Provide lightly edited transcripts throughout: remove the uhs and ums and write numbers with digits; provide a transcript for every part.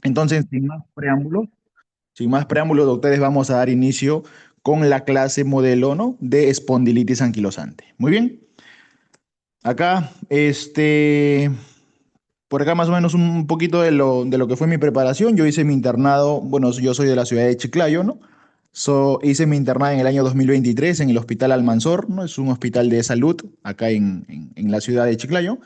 Entonces, sin más preámbulos, doctores, vamos a dar inicio con la clase modelo, ¿no? De espondilitis anquilosante. Muy bien. Acá, por acá más o menos un poquito de lo que fue mi preparación. Yo hice mi internado, bueno, yo soy de la ciudad de Chiclayo, ¿no? Hice mi internado en el año 2023 en el Hospital Almanzor, ¿no? Es un hospital de salud acá en la ciudad de Chiclayo.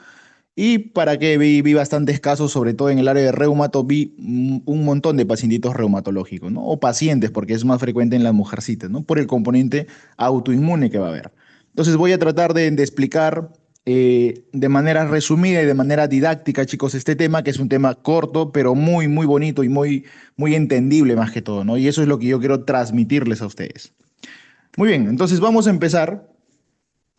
Y para qué vi bastantes casos, sobre todo en el área de reumato, vi un montón de pacientitos reumatológicos, ¿no? O pacientes, porque es más frecuente en las mujercitas, ¿no? Por el componente autoinmune que va a haber. Entonces voy a tratar de explicar de manera resumida y de manera didáctica, chicos, este tema, que es un tema corto, pero muy, muy bonito y muy, muy entendible más que todo, ¿no? Y eso es lo que yo quiero transmitirles a ustedes. Muy bien, entonces vamos a empezar.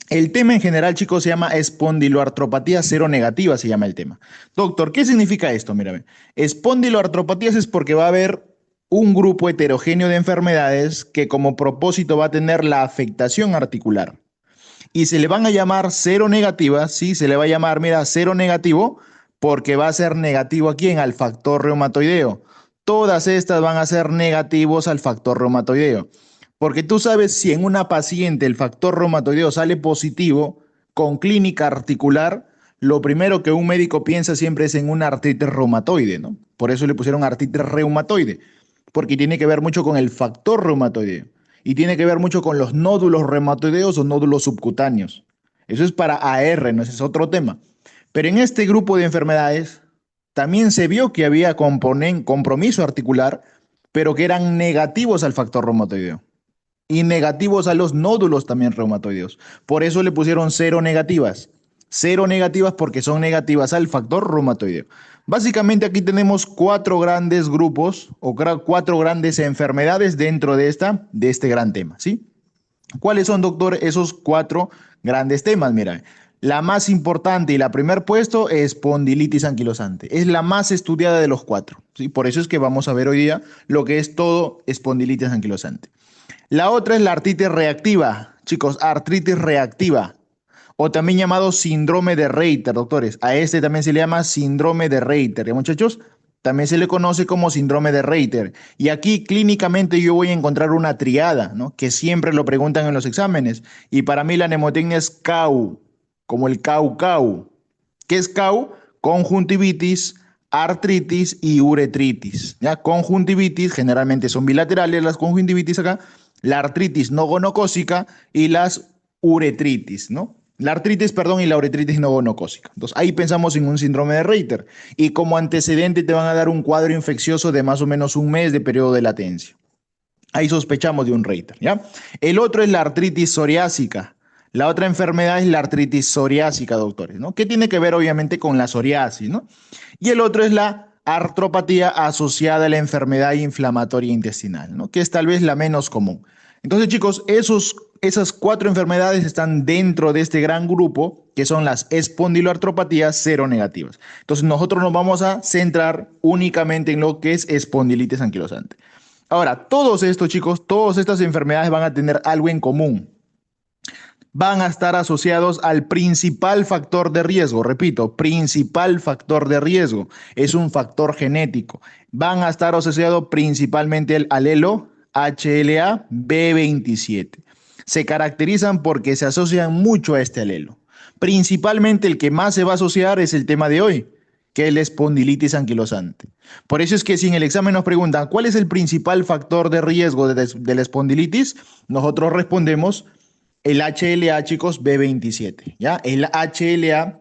El tema en general, chicos, se llama espondiloartropatía seronegativa, se llama el tema. Doctor, ¿qué significa esto? Mírame. Espondiloartropatías es porque va a haber un grupo heterogéneo de enfermedades que como propósito va a tener la afectación articular. Y se le van a llamar seronegativas, ¿sí? Se le va a llamar, mira, cero negativo, porque va a ser negativo aquí en al factor reumatoideo. Todas estas van a ser negativos al factor reumatoideo. Porque tú sabes si en una paciente el factor reumatoideo sale positivo con clínica articular, lo primero que un médico piensa siempre es en una artritis reumatoide, ¿no? Por eso le pusieron artritis reumatoide, porque tiene que ver mucho con el factor reumatoideo y tiene que ver mucho con los nódulos reumatoideos o nódulos subcutáneos. Eso es para AR, ¿no? Ese es otro tema. Pero en este grupo de enfermedades también se vio que había compromiso articular, pero que eran negativos al factor reumatoideo y negativos a los nódulos también reumatoideos. Por eso le pusieron cero negativas. Cero negativas porque son negativas al factor reumatoideo. Básicamente aquí tenemos cuatro grandes grupos o cuatro grandes enfermedades dentro de este gran tema, ¿sí? ¿Cuáles son, doctor, esos cuatro grandes temas? Mira, la más importante y la primer puesto es espondilitis anquilosante. Es la más estudiada de los cuatro, ¿sí? Por eso es que vamos a ver hoy día lo que es todo espondilitis anquilosante. La otra es la artritis reactiva, chicos, artritis reactiva, o también llamado síndrome de Reiter, doctores. A este también se le llama síndrome de Reiter, ¿ya, muchachos? También se le conoce como síndrome de Reiter. Y aquí clínicamente yo voy a encontrar una triada, ¿no? Que siempre lo preguntan en los exámenes. Y para mí la mnemotecnia es CAU, como el CAU-CAU. ¿Qué es CAU? Conjuntivitis, artritis y uretritis. ¿Ya? Conjuntivitis, generalmente son bilaterales las conjuntivitis acá, la artritis no gonocócica y las uretritis, ¿no? La artritis, perdón, y la uretritis no gonocócica. Entonces, ahí pensamos en un síndrome de Reiter. Y como antecedente te van a dar un cuadro infeccioso de más o menos un mes de periodo de latencia. Ahí sospechamos de un Reiter, ¿ya? El otro es la artritis psoriásica. La otra enfermedad es la artritis psoriásica, doctores, ¿no? Que tiene que ver obviamente con la psoriasis, ¿no? Y el otro es la artropatía asociada a la enfermedad inflamatoria intestinal, ¿no? Que es tal vez la menos común. Entonces, chicos, esas cuatro enfermedades están dentro de este gran grupo, que son las espondiloartropatías seronegativas. Entonces, nosotros nos vamos a centrar únicamente en lo que es espondilitis anquilosante. Ahora, todos estos chicos, todas estas enfermedades van a tener algo en común. Van a estar asociados al principal factor de riesgo. Repito, principal factor de riesgo. Es un factor genético. Van a estar asociados principalmente al alelo HLA-B27. Se caracterizan porque se asocian mucho a este alelo. Principalmente el que más se va a asociar es el tema de hoy, que es la espondilitis anquilosante. Por eso es que si en el examen nos preguntan cuál es el principal factor de riesgo de la espondilitis, nosotros respondemos el HLA, chicos, B27, ¿ya? El HLA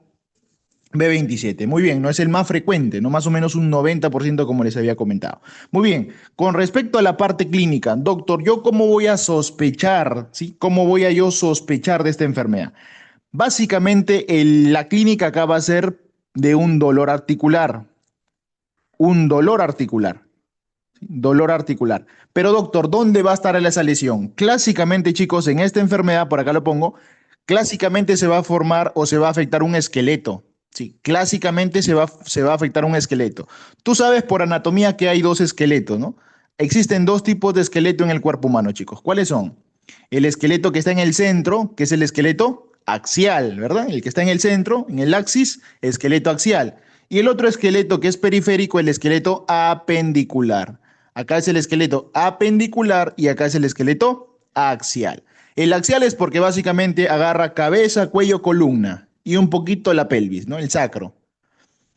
B27. Muy bien, no es el más frecuente, no más o menos un 90% como les había comentado. Muy bien, con respecto a la parte clínica, doctor, ¿yo cómo voy a sospechar, sí? ¿Cómo voy a yo sospechar de esta enfermedad? Básicamente, la clínica acá va a ser de un dolor articular, ¿sí? Dolor articular. Pero doctor, ¿dónde va a estar esa lesión? Clásicamente, chicos, en esta enfermedad, por acá lo pongo, clásicamente se va a formar o se va a afectar un esqueleto. Sí, clásicamente se va a afectar un esqueleto. Tú sabes por anatomía que hay dos esqueletos, ¿no? Existen dos tipos de esqueleto en el cuerpo humano, chicos. ¿Cuáles son? El esqueleto que está en el centro, que es el esqueleto axial, ¿verdad? El que está en el centro, en el axis, esqueleto axial. Y el otro esqueleto que es periférico, el esqueleto apendicular. Acá es el esqueleto apendicular y acá es el esqueleto axial. El axial es porque básicamente agarra cabeza, cuello, columna y un poquito la pelvis, ¿no? El sacro.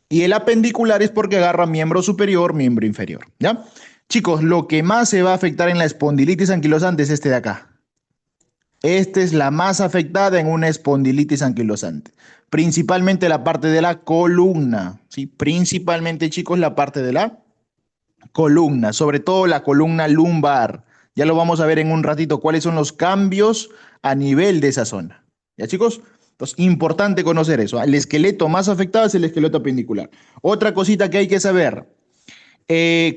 Y el apendicular es porque agarra miembro superior, miembro inferior, ¿ya? Chicos, lo que más se va a afectar en la espondilitis anquilosante es este de acá. Esta es la más afectada en una espondilitis anquilosante. Principalmente la parte de la columna, ¿sí? Principalmente, chicos, la parte de la columna, sobre todo la columna lumbar. Ya lo vamos a ver en un ratito cuáles son los cambios a nivel de esa zona. ¿Ya, chicos? Entonces, importante conocer eso. El esqueleto más afectado es el esqueleto apendicular. Otra cosita que hay que saber,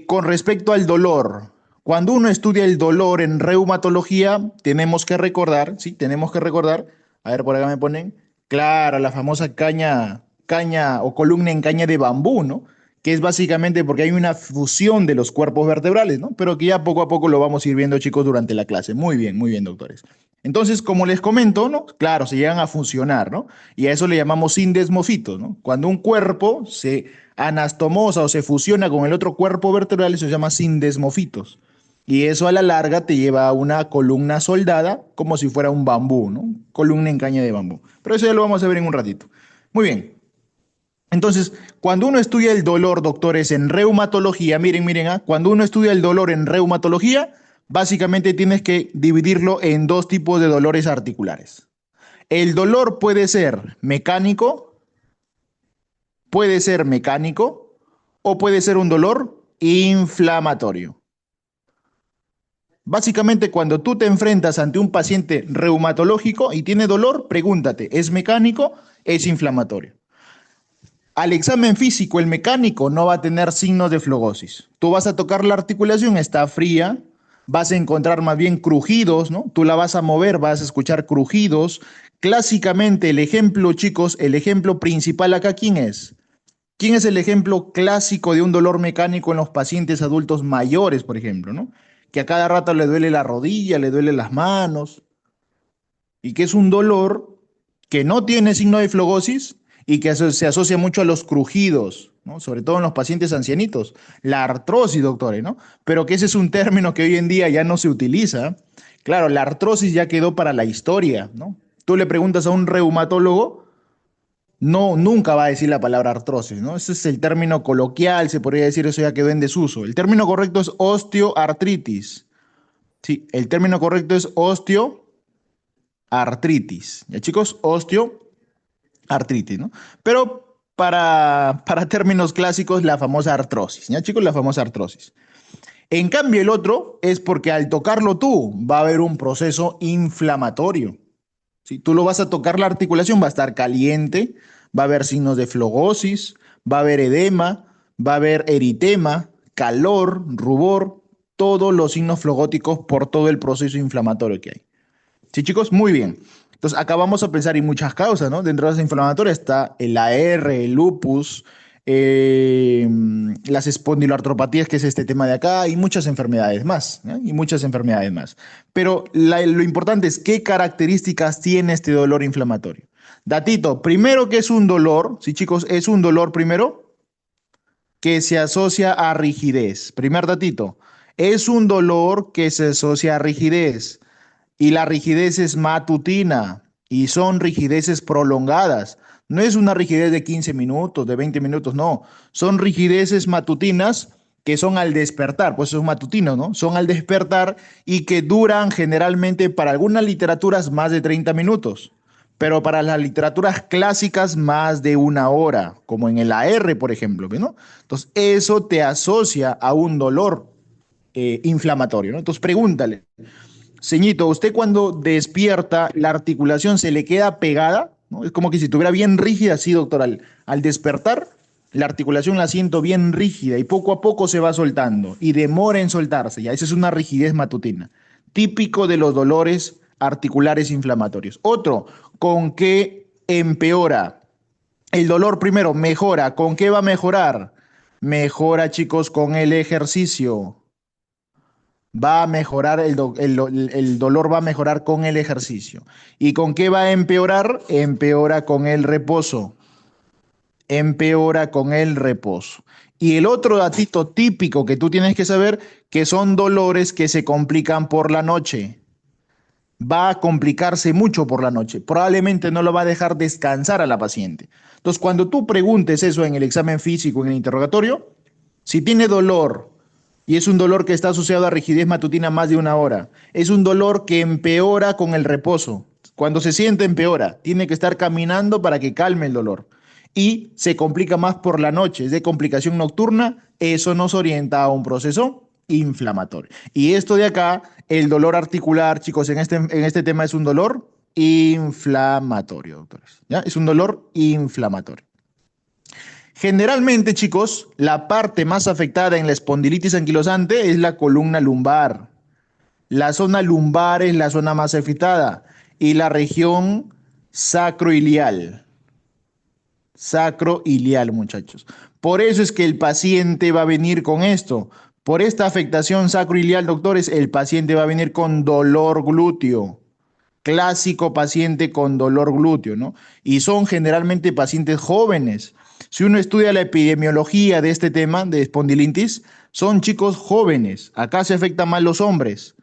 con respecto al dolor, cuando uno estudia el dolor en reumatología, tenemos que recordar, ¿sí? Tenemos que recordar, a ver, por acá me ponen, claro, la famosa caña o columna en caña de bambú, ¿no? Que es básicamente porque hay una fusión de los cuerpos vertebrales, ¿no? Pero que ya poco a poco lo vamos a ir viendo, chicos, durante la clase. Muy bien, doctores. Entonces, como les comento, ¿no? Claro, se llegan a funcionar, ¿no? Y a eso le llamamos sindesmofitos, ¿no? Cuando un cuerpo se anastomosa o se fusiona con el otro cuerpo vertebral, eso se llama sindesmofitos. Y eso a la larga te lleva a una columna soldada como si fuera un bambú, ¿no? Columna en caña de bambú. Pero eso ya lo vamos a ver en un ratito. Muy bien. Entonces, cuando uno estudia el dolor, doctores, en reumatología, miren, cuando uno estudia el dolor en reumatología, básicamente tienes que dividirlo en dos tipos de dolores articulares. El dolor puede ser mecánico o puede ser un dolor inflamatorio. Básicamente, cuando tú te enfrentas ante un paciente reumatológico y tiene dolor, pregúntate, ¿es mecánico? ¿Es inflamatorio? Al examen físico, el mecánico no va a tener signos de flogosis. Tú vas a tocar la articulación, está fría, vas a encontrar más bien crujidos, ¿no? Tú la vas a mover, vas a escuchar crujidos. Clásicamente, el ejemplo, chicos, el ejemplo principal acá, ¿quién es? ¿Quién es el ejemplo clásico de un dolor mecánico en los pacientes adultos mayores, por ejemplo, ¿no? Que a cada rato le duele la rodilla, le duele las manos, y que es un dolor que no tiene signo de flogosis y que se asocia mucho a los crujidos, ¿no? Sobre todo en los pacientes ancianitos. La artrosis, doctores, ¿no? Pero que ese es un término que hoy en día ya no se utiliza. Claro, la artrosis ya quedó para la historia, ¿no? Tú le preguntas a un reumatólogo, no, nunca va a decir la palabra artrosis, ¿no? Ese es el término coloquial, se podría decir, eso ya quedó en desuso. El término correcto es osteoartritis. Sí, el término correcto es osteoartritis. ¿Ya, chicos? Osteoartritis, ¿no? Pero para términos clásicos, la famosa artrosis. ¿Ya, chicos? La famosa artrosis. En cambio, el otro es porque al tocarlo tú va a haber un proceso inflamatorio. Si tú lo vas a tocar la articulación, va a estar caliente, va a haber signos de flogosis, va a haber edema, va a haber eritema, calor, rubor, todos los signos flogóticos por todo el proceso inflamatorio que hay. Sí, chicos, muy bien. Entonces, acá vamos a pensar en muchas causas, ¿no? Dentro de las inflamatorias está el AR, el lupus, eh, las espondiloartropatías, que es este tema de acá, y muchas enfermedades más, ¿no? Y muchas enfermedades más. Pero lo importante es qué características tiene este dolor inflamatorio. Datito, primero que es un dolor, sí, chicos, es un dolor primero que se asocia a rigidez. Primer datito, es un dolor que se asocia a rigidez y la rigidez es matutina y son rigideces prolongadas. No es una rigidez de 15 minutos, de 20 minutos, no. Son rigideces matutinas que son al despertar, pues son matutinos, ¿no? Son al despertar y que duran generalmente para algunas literaturas más de 30 minutos, pero para las literaturas clásicas más de una hora, como en el AR, por ejemplo, ¿no? Entonces, eso te asocia a un dolor inflamatorio, ¿no? Entonces, pregúntale, Ceñito, ¿usted cuando despierta la articulación se le queda pegada? ¿No? Es como que si estuviera bien rígida, sí, doctor. Al despertar, la articulación la siento bien rígida y poco a poco se va soltando y demora en soltarse. Ya, esa es una rigidez matutina, típico de los dolores articulares inflamatorios. Otro, ¿con qué empeora? El dolor primero mejora. ¿Con qué va a mejorar? Mejora, chicos, con el ejercicio. Va a mejorar el dolor va a mejorar con el ejercicio. ¿Y con qué va a empeorar? Empeora con el reposo. empeora con el reposo. Y el otro datito típico que tú tienes que saber, que son dolores que se complican por la noche. Va a complicarse mucho por la noche. Probablemente no lo va a dejar descansar a la paciente. Entonces, cuando tú preguntes eso en el examen físico, en el interrogatorio, si tiene dolor y es un dolor que está asociado a rigidez matutina más de una hora, es un dolor que empeora con el reposo. Cuando se siente empeora, tiene que estar caminando para que calme el dolor. Y se complica más por la noche, es de complicación nocturna, eso nos orienta a un proceso inflamatorio. Y esto de acá, el dolor articular, chicos, en este tema es un dolor inflamatorio, doctores. ¿Ya? Es un dolor inflamatorio. Generalmente, chicos, la parte más afectada en la espondilitis anquilosante es la columna lumbar. La zona lumbar es la zona más afectada y la región sacroilial. Sacroilial, muchachos. Por eso es que el paciente va a venir con esto. Por esta afectación sacroilial, doctores, el paciente va a venir con dolor glúteo. Clásico paciente con dolor glúteo, ¿no? Y son generalmente pacientes jóvenes. Si uno estudia la epidemiología de este tema de espondilitis, son chicos jóvenes. Acá se afectan más los hombres.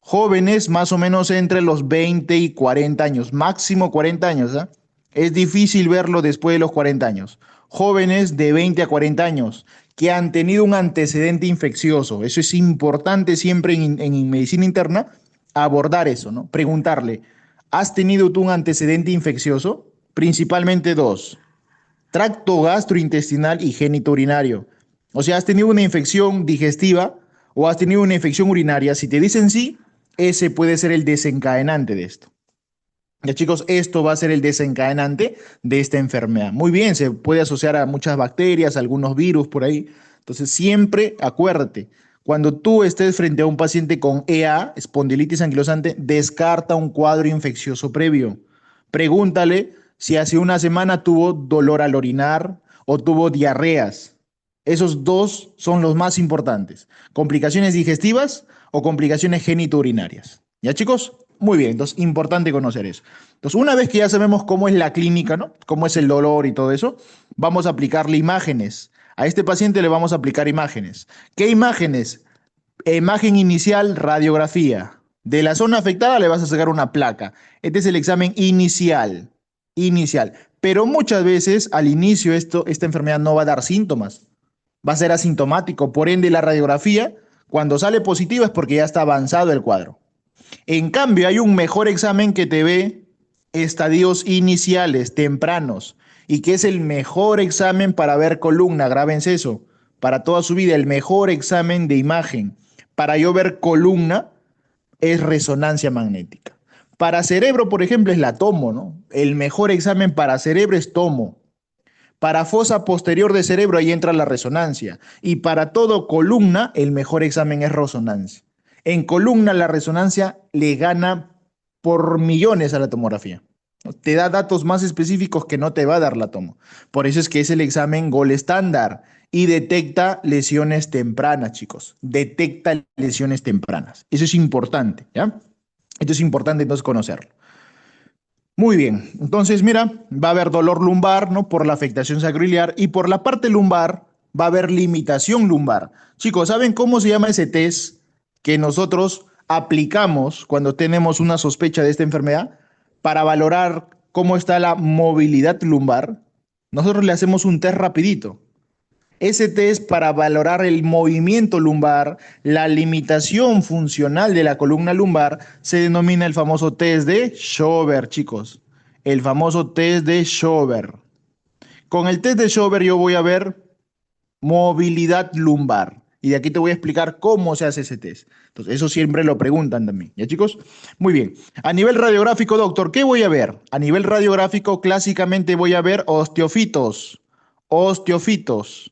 Jóvenes más o menos entre los 20 y 40 años, máximo 40 años, ¿eh? Es difícil verlo después de los 40 años. Jóvenes de 20 a 40 años que han tenido un antecedente infeccioso. Eso es importante siempre en medicina interna, abordar eso, ¿no? Preguntarle, ¿has tenido tú un antecedente infeccioso? Principalmente dos, tracto gastrointestinal y genitourinario. O sea, has tenido una infección digestiva o has tenido una infección urinaria. Si te dicen sí, ese puede ser el desencadenante de esto. Ya chicos, esto va a ser el desencadenante de esta enfermedad. Muy bien, se puede asociar a muchas bacterias, a algunos virus por ahí. Entonces, siempre acuérdate, cuando tú estés frente a un paciente con EA, espondilitis anquilosante, descarta un cuadro infeccioso previo. Pregúntale si hace una semana tuvo dolor al orinar o tuvo diarreas. Esos dos son los más importantes. Complicaciones digestivas o complicaciones genitourinarias. ¿Ya chicos? Muy bien, entonces importante conocer eso. Entonces, una vez que ya sabemos cómo es la clínica, ¿no? Cómo es el dolor y todo eso, vamos a aplicarle imágenes. A este paciente le vamos a aplicar imágenes. ¿Qué imágenes? Imagen inicial, radiografía. De la zona afectada le vas a sacar una placa. Este es el examen inicial. Inicial. Pero muchas veces al inicio esta enfermedad no va a dar síntomas. Va a ser asintomático. Por ende, la radiografía, cuando sale positiva es porque ya está avanzado el cuadro. En cambio, hay un mejor examen que te ve estadios iniciales, tempranos, y que es el mejor examen para ver columna, grábense eso, para toda su vida, el mejor examen de imagen. Para yo ver columna es resonancia magnética. Para cerebro, por ejemplo, es la tomo, ¿no? El mejor examen para cerebro es tomo. Para fosa posterior de cerebro, ahí entra la resonancia. Y para todo columna, el mejor examen es resonancia. En columna, la resonancia le gana por millones a la tomografía. Te da datos más específicos que no te va a dar la tomo. Por eso es que es el examen Gold estándar y detecta lesiones tempranas, chicos. Detecta lesiones tempranas. Eso es importante, ¿ya? Esto es importante entonces conocerlo. Muy bien, entonces mira, va a haber dolor lumbar, ¿no? Por la afectación sacroiliar y por la parte lumbar va a haber limitación lumbar. Chicos, ¿saben cómo se llama ese test que nosotros aplicamos cuando tenemos una sospecha de esta enfermedad para valorar cómo está la movilidad lumbar? Nosotros le hacemos un test rapidito. Ese test para valorar el movimiento lumbar, la limitación funcional de la columna lumbar, se denomina el famoso test de Schober, chicos. El famoso test de Schober. Con el test de Schober yo voy a ver movilidad lumbar. Y de aquí te voy a explicar cómo se hace ese test. Entonces, eso siempre lo preguntan también. ¿Ya, chicos? Muy bien. A nivel radiográfico, doctor, ¿qué voy a ver? A nivel radiográfico, clásicamente voy a ver osteofitos. Osteofitos.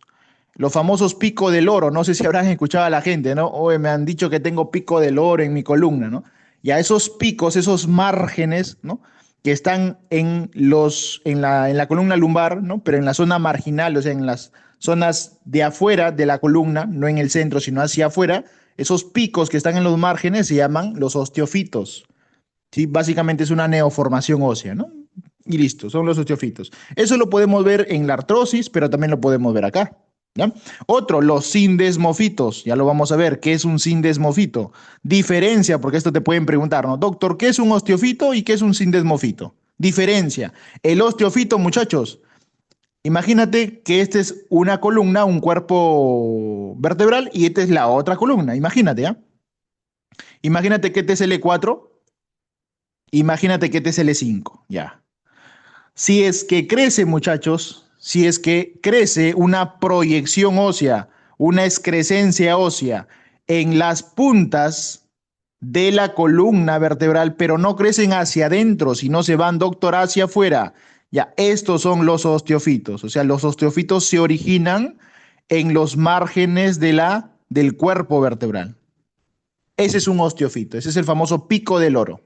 Los famosos pico del oro, no sé si habrán escuchado a la gente, ¿no? Oye, me han dicho que tengo pico del oro en mi columna, ¿no? Y a esos picos, esos márgenes, ¿no? Que están en la columna lumbar, ¿no? Pero en la zona marginal, o sea, en las zonas de afuera de la columna, no en el centro, sino hacia afuera, esos picos que están en los márgenes se llaman los osteofitos, ¿sí? Básicamente es una neoformación ósea, ¿no? y listo, son los osteofitos. Eso lo podemos ver en la artrosis, pero también lo podemos ver acá. ¿Ya? Otro, los sindesmofitos, ya lo vamos a ver, ¿qué es un sindesmofito? Diferencia, porque esto te pueden preguntar, ¿no? Doctor, ¿qué es un osteofito y qué es un sindesmofito? Diferencia, el osteofito, muchachos, imagínate que esta es una columna, un cuerpo vertebral, y esta es la otra columna, imagínate, ¿ya? Imagínate que este es L4, imagínate que este es L5, ya. Si es que crece, muchachos, si es que crece una proyección ósea, una excrescencia ósea en las puntas de la columna vertebral, pero no crecen hacia adentro, sino se van, doctor, hacia afuera. Ya, estos son los osteofitos. O sea, los osteofitos se originan en los márgenes del cuerpo vertebral. Ese es un osteofito, ese es el famoso pico del oro.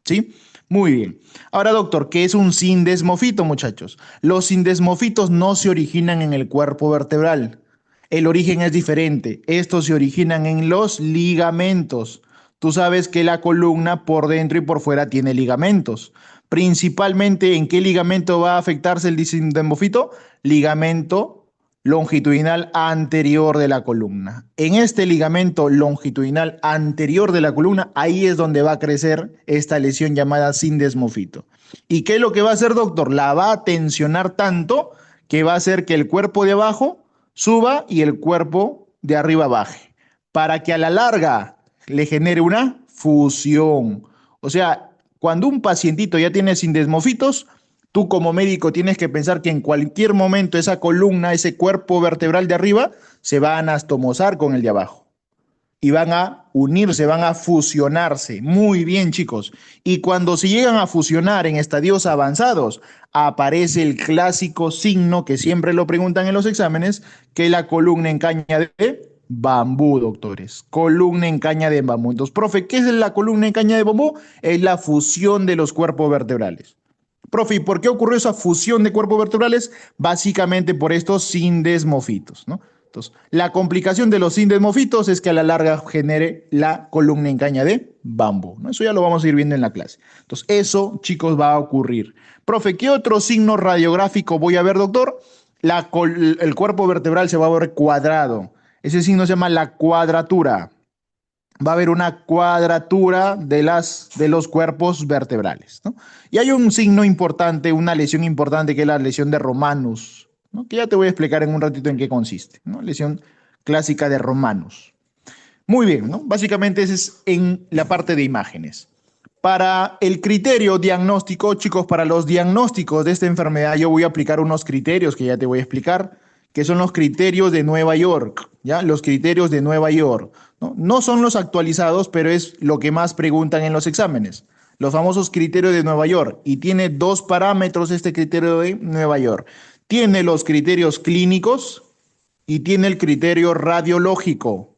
¿Sí? Muy bien. Ahora, doctor, ¿qué es un sindesmofito, muchachos? Los sindesmofitos no se originan en el cuerpo vertebral. El origen es diferente. Estos se originan en los ligamentos. Tú sabes que la columna por dentro y por fuera tiene ligamentos. Principalmente, ¿en qué ligamento va a afectarse el sindesmofito? Ligamento longitudinal anterior de la columna. En este ligamento longitudinal anterior de la columna, ahí es donde va a crecer esta lesión llamada sindesmofito. ¿Y qué es lo que va a hacer, doctor? La va a tensionar tanto que va a hacer que el cuerpo de abajo suba y el cuerpo de arriba baje, para que a la larga le genere una fusión. O sea, cuando un pacientito ya tiene sindesmofitos, tú como médico tienes que pensar que en cualquier momento esa columna, ese cuerpo vertebral de arriba, se va a anastomosar con el de abajo. Y van a unirse, van a fusionarse. Muy bien, chicos. Y cuando se llegan a fusionar en estadios avanzados, aparece el clásico signo que siempre lo preguntan en los exámenes, que es la columna en caña de bambú, doctores. Columna en caña de bambú. Entonces, profe, ¿qué es la columna en caña de bambú? Es la fusión de los cuerpos vertebrales. Profe, ¿y por qué ocurrió esa fusión de cuerpos vertebrales? Básicamente por estos sindesmofitos, ¿no? Entonces, la complicación de los sindesmofitos es que a la larga genere la columna en caña de bambú, ¿no? Eso ya lo vamos a ir viendo en la clase. Entonces, eso, chicos, va a ocurrir. Profe, ¿qué otro signo radiográfico voy a ver, doctor? El cuerpo vertebral se va a ver cuadrado. Ese signo se llama la cuadratura. Va a haber una cuadratura de los cuerpos vertebrales, ¿no? Y hay un signo importante, una lesión importante, que es la lesión de Romanus, ¿no? Que ya te voy a explicar en un ratito en qué consiste, ¿no? Lesión clásica de Romanus. Muy bien, ¿no? Básicamente ese es en la parte de imágenes. Para el criterio diagnóstico, chicos, para los diagnósticos de esta enfermedad, yo voy a aplicar unos criterios que ya te voy a explicar, que son los criterios de Nueva York, ¿ya? Los criterios de Nueva York, ¿no? No son los actualizados, pero es lo que más preguntan en los exámenes. Los famosos criterios de Nueva York. Y tiene dos parámetros este criterio de Nueva York. Tiene los criterios clínicos y tiene el criterio radiológico.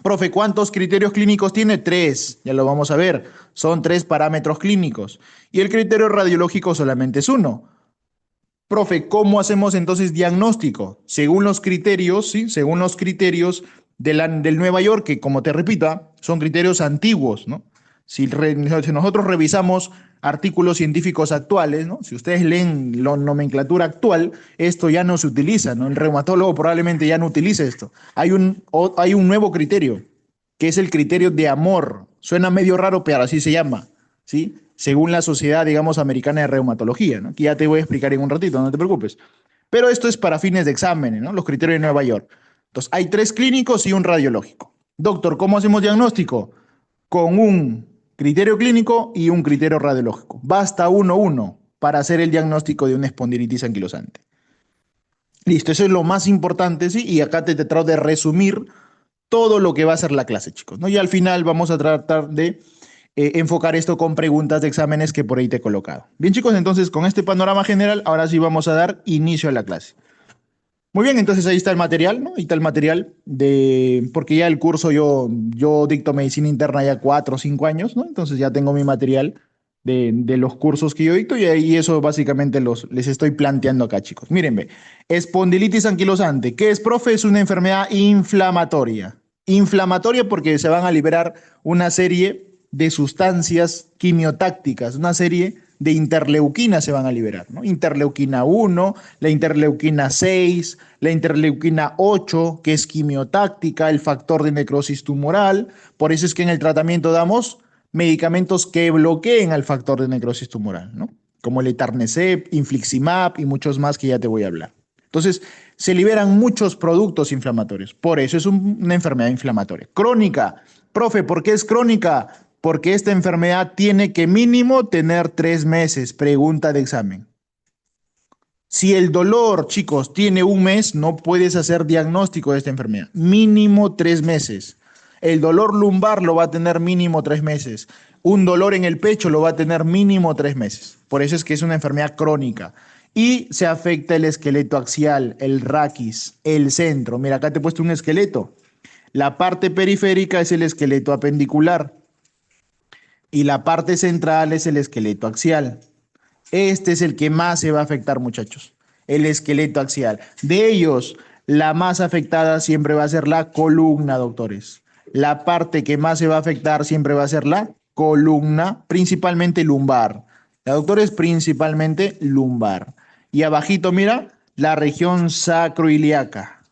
Profe, ¿cuántos criterios clínicos tiene? Tres, ya lo vamos a ver. Son tres parámetros clínicos. Y el criterio radiológico solamente es uno. Profe, ¿cómo hacemos entonces diagnóstico? Según los criterios, ¿sí? Según los criterios del Nueva York, que como te repita, son criterios antiguos, ¿no? Si nosotros revisamos artículos científicos actuales, ¿no? Si ustedes leen la nomenclatura actual, esto ya no se utiliza, ¿no? El reumatólogo probablemente ya no utilice esto. Hay un nuevo criterio, que es el criterio de amor. Suena medio raro, pero así se llama, ¿sí? Según la Sociedad, digamos, Americana de Reumatología, ¿no? Que ya te voy a explicar en un ratito, no te preocupes. Pero esto es para fines de exámenes, ¿no? Los criterios de Nueva York. Entonces, hay tres clínicos y un radiológico. Doctor, ¿cómo hacemos diagnóstico? Con un criterio clínico y un criterio radiológico. Basta uno para hacer el diagnóstico de una espondilitis anquilosante. Listo, eso es lo más importante, ¿sí? Y acá te trato de resumir todo lo que va a ser la clase, chicos, ¿no? Y al final vamos a tratar de enfocar esto con preguntas de exámenes que por ahí te he colocado. Bien, chicos, entonces con este panorama general, ahora sí vamos a dar inicio a la clase. Muy bien, entonces ahí está el material, ¿no? Ahí está el material porque ya el curso yo dicto medicina interna ya 4 o 5 años, ¿no? Entonces ya tengo mi material de los cursos que yo dicto y ahí eso básicamente les estoy planteando acá, chicos. Mírenme, espondilitis anquilosante, ¿qué es, profe? Es una enfermedad inflamatoria. Inflamatoria porque se van a liberar una serie de sustancias quimiotácticas, una serie de interleuquina se van a liberar, ¿no? Interleuquina 1, la interleuquina 6, la interleuquina 8, que es quimiotáctica, el factor de necrosis tumoral. Por eso es que en el tratamiento damos medicamentos que bloqueen al factor de necrosis tumoral, ¿no? Como el etanercept, infliximab y muchos más que ya te voy a hablar. Entonces, se liberan muchos productos inflamatorios. Por eso es una enfermedad inflamatoria. Crónica. Profe, ¿por qué es crónica? Porque esta enfermedad tiene que mínimo tener 3 meses. Pregunta de examen. Si el dolor, chicos, tiene un mes, no puedes hacer diagnóstico de esta enfermedad. Mínimo 3 meses. El dolor lumbar lo va a tener mínimo 3 meses. Un dolor en el pecho lo va a tener mínimo 3 meses. Por eso es que es una enfermedad crónica. Y se afecta el esqueleto axial, el raquis, el centro. Mira, acá te he puesto un esqueleto. La parte periférica es el esqueleto apendicular y la parte central es el esqueleto axial. Este es el que más se va a afectar, muchachos, el esqueleto axial. De ellos, la más afectada siempre va a ser la columna, doctores. La parte que más se va a afectar siempre va a ser la columna, principalmente lumbar. La doctores, principalmente lumbar. Y abajito, mira, la región sacroiliaca.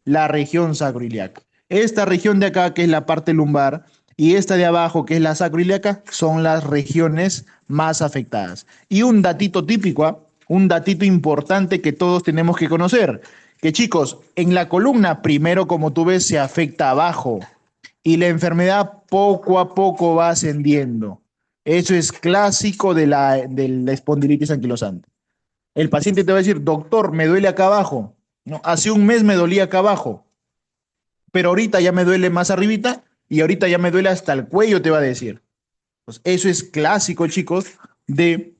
La región sacroiliaca. Esta región de acá, que es la parte lumbar, y esta de abajo, que es la sacroiliaca, son las regiones más afectadas. Y un datito típico, ¿eh? Un datito importante que todos tenemos que conocer, que chicos, en la columna, primero, como tú ves, se afecta abajo y la enfermedad poco a poco va ascendiendo. Eso es clásico de la espondilitis anquilosante. El paciente te va a decir, doctor, me duele acá abajo. No, hace un mes me dolía acá abajo, pero ahorita ya me duele más arribita y ahorita ya me duele hasta el cuello, te va a decir. Pues eso es clásico, chicos, de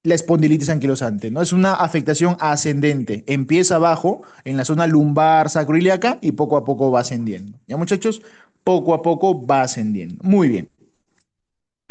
la espondilitis anquilosante, ¿no? Es una afectación ascendente. Empieza abajo, en la zona lumbar sacroiliaca y poco a poco va ascendiendo. ¿Ya, muchachos? Poco a poco va ascendiendo. Muy bien.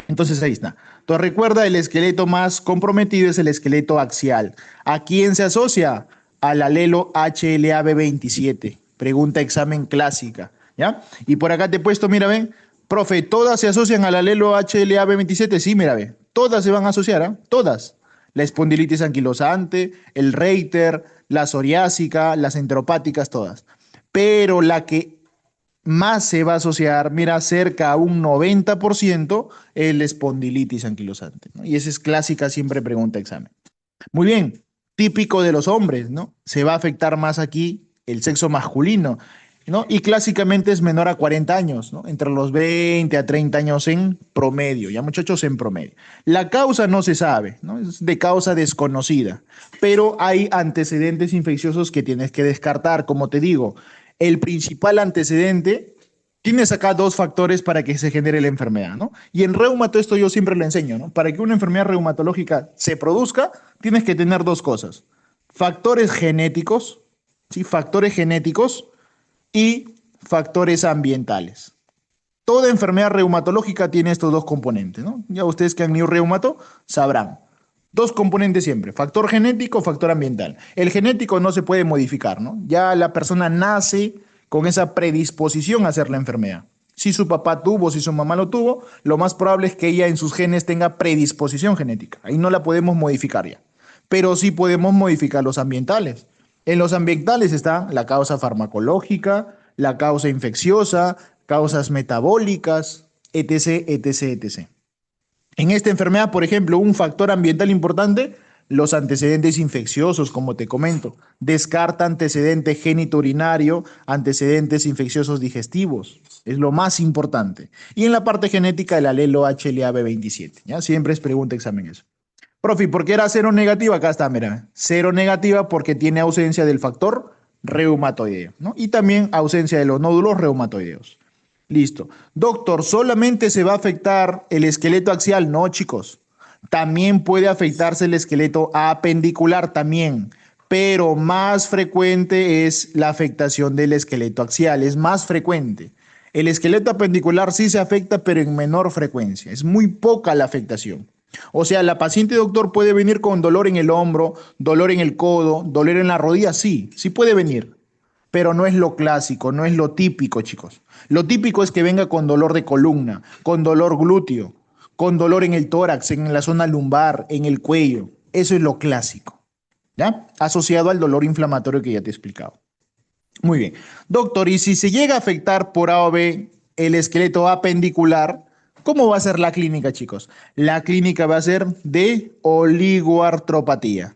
Entonces ahí está. Entonces recuerda, el esqueleto más comprometido es el esqueleto axial. ¿A quién se asocia? Al alelo HLA-B27. Pregunta examen clásica, ¿ya? Y por acá te he puesto, mira, ven, profe, ¿todas se asocian al alelo HLA-B27? Sí, mira, ve, todas se van a asociar, ¿eh? Todas. La espondilitis anquilosante, el Reiter, la psoriásica, las enteropáticas, todas. Pero la que más se va a asociar, mira, cerca a un 90% el espondilitis anquilosante, ¿no? Y esa es clásica, siempre pregunta examen. Muy bien, típico de los hombres, ¿no? Se va a afectar más aquí el sexo masculino, ¿no? Y clásicamente es menor a 40 años, ¿no? Entre los 20 a 30 años en promedio, ya muchachos, en promedio. La causa no se sabe, ¿no? Es de causa desconocida, pero hay antecedentes infecciosos que tienes que descartar, como te digo. El principal antecedente, tienes acá dos factores para que se genere la enfermedad, ¿no? Y en reumato esto yo siempre lo enseño, ¿no? Para que una enfermedad reumatológica se produzca, tienes que tener dos cosas. Factores genéticos, ¿sí? Factores genéticos y factores ambientales. Toda enfermedad reumatológica tiene estos dos componentes, ¿no? Ya ustedes que han ido reumato sabrán. Dos componentes siempre, factor genético, factor ambiental. El genético no se puede modificar, ¿no? Ya la persona nace con esa predisposición a hacer la enfermedad. Si su papá tuvo, si su mamá lo tuvo, lo más probable es que ella en sus genes tenga predisposición genética. Ahí no la podemos modificar ya. Pero sí podemos modificar los ambientales. En los ambientales está la causa farmacológica, la causa infecciosa, causas metabólicas, etc., etc., etc. En esta enfermedad, por ejemplo, un factor ambiental importante, los antecedentes infecciosos, como te comento. Descarta antecedente genitourinario, antecedentes infecciosos digestivos. Es lo más importante. Y en la parte genética, el alelo HLA-B27. ¿Ya? Siempre es pregunta examen eso. Profe, ¿por qué era cero negativa? Acá está, mira. Cero negativa porque tiene ausencia del factor reumatoideo, ¿no? Y también ausencia de los nódulos reumatoideos. Listo. Doctor, ¿solamente se va a afectar el esqueleto axial? No, chicos. También puede afectarse el esqueleto apendicular también, pero más frecuente es la afectación del esqueleto axial, es más frecuente. El esqueleto apendicular sí se afecta, pero en menor frecuencia. Es muy poca la afectación. O sea, la paciente doctor puede venir con dolor en el hombro, dolor en el codo, dolor en la rodilla, sí, sí puede venir, pero no es lo clásico, no es lo típico, chicos. Lo típico es que venga con dolor de columna, con dolor glúteo, con dolor en el tórax, en la zona lumbar, en el cuello. Eso es lo clásico, ¿ya? Asociado al dolor inflamatorio que ya te he explicado. Muy bien. Doctor, y si se llega a afectar por A o B el esqueleto apendicular, ¿cómo va a ser la clínica, chicos? La clínica va a ser de oligoartropatía.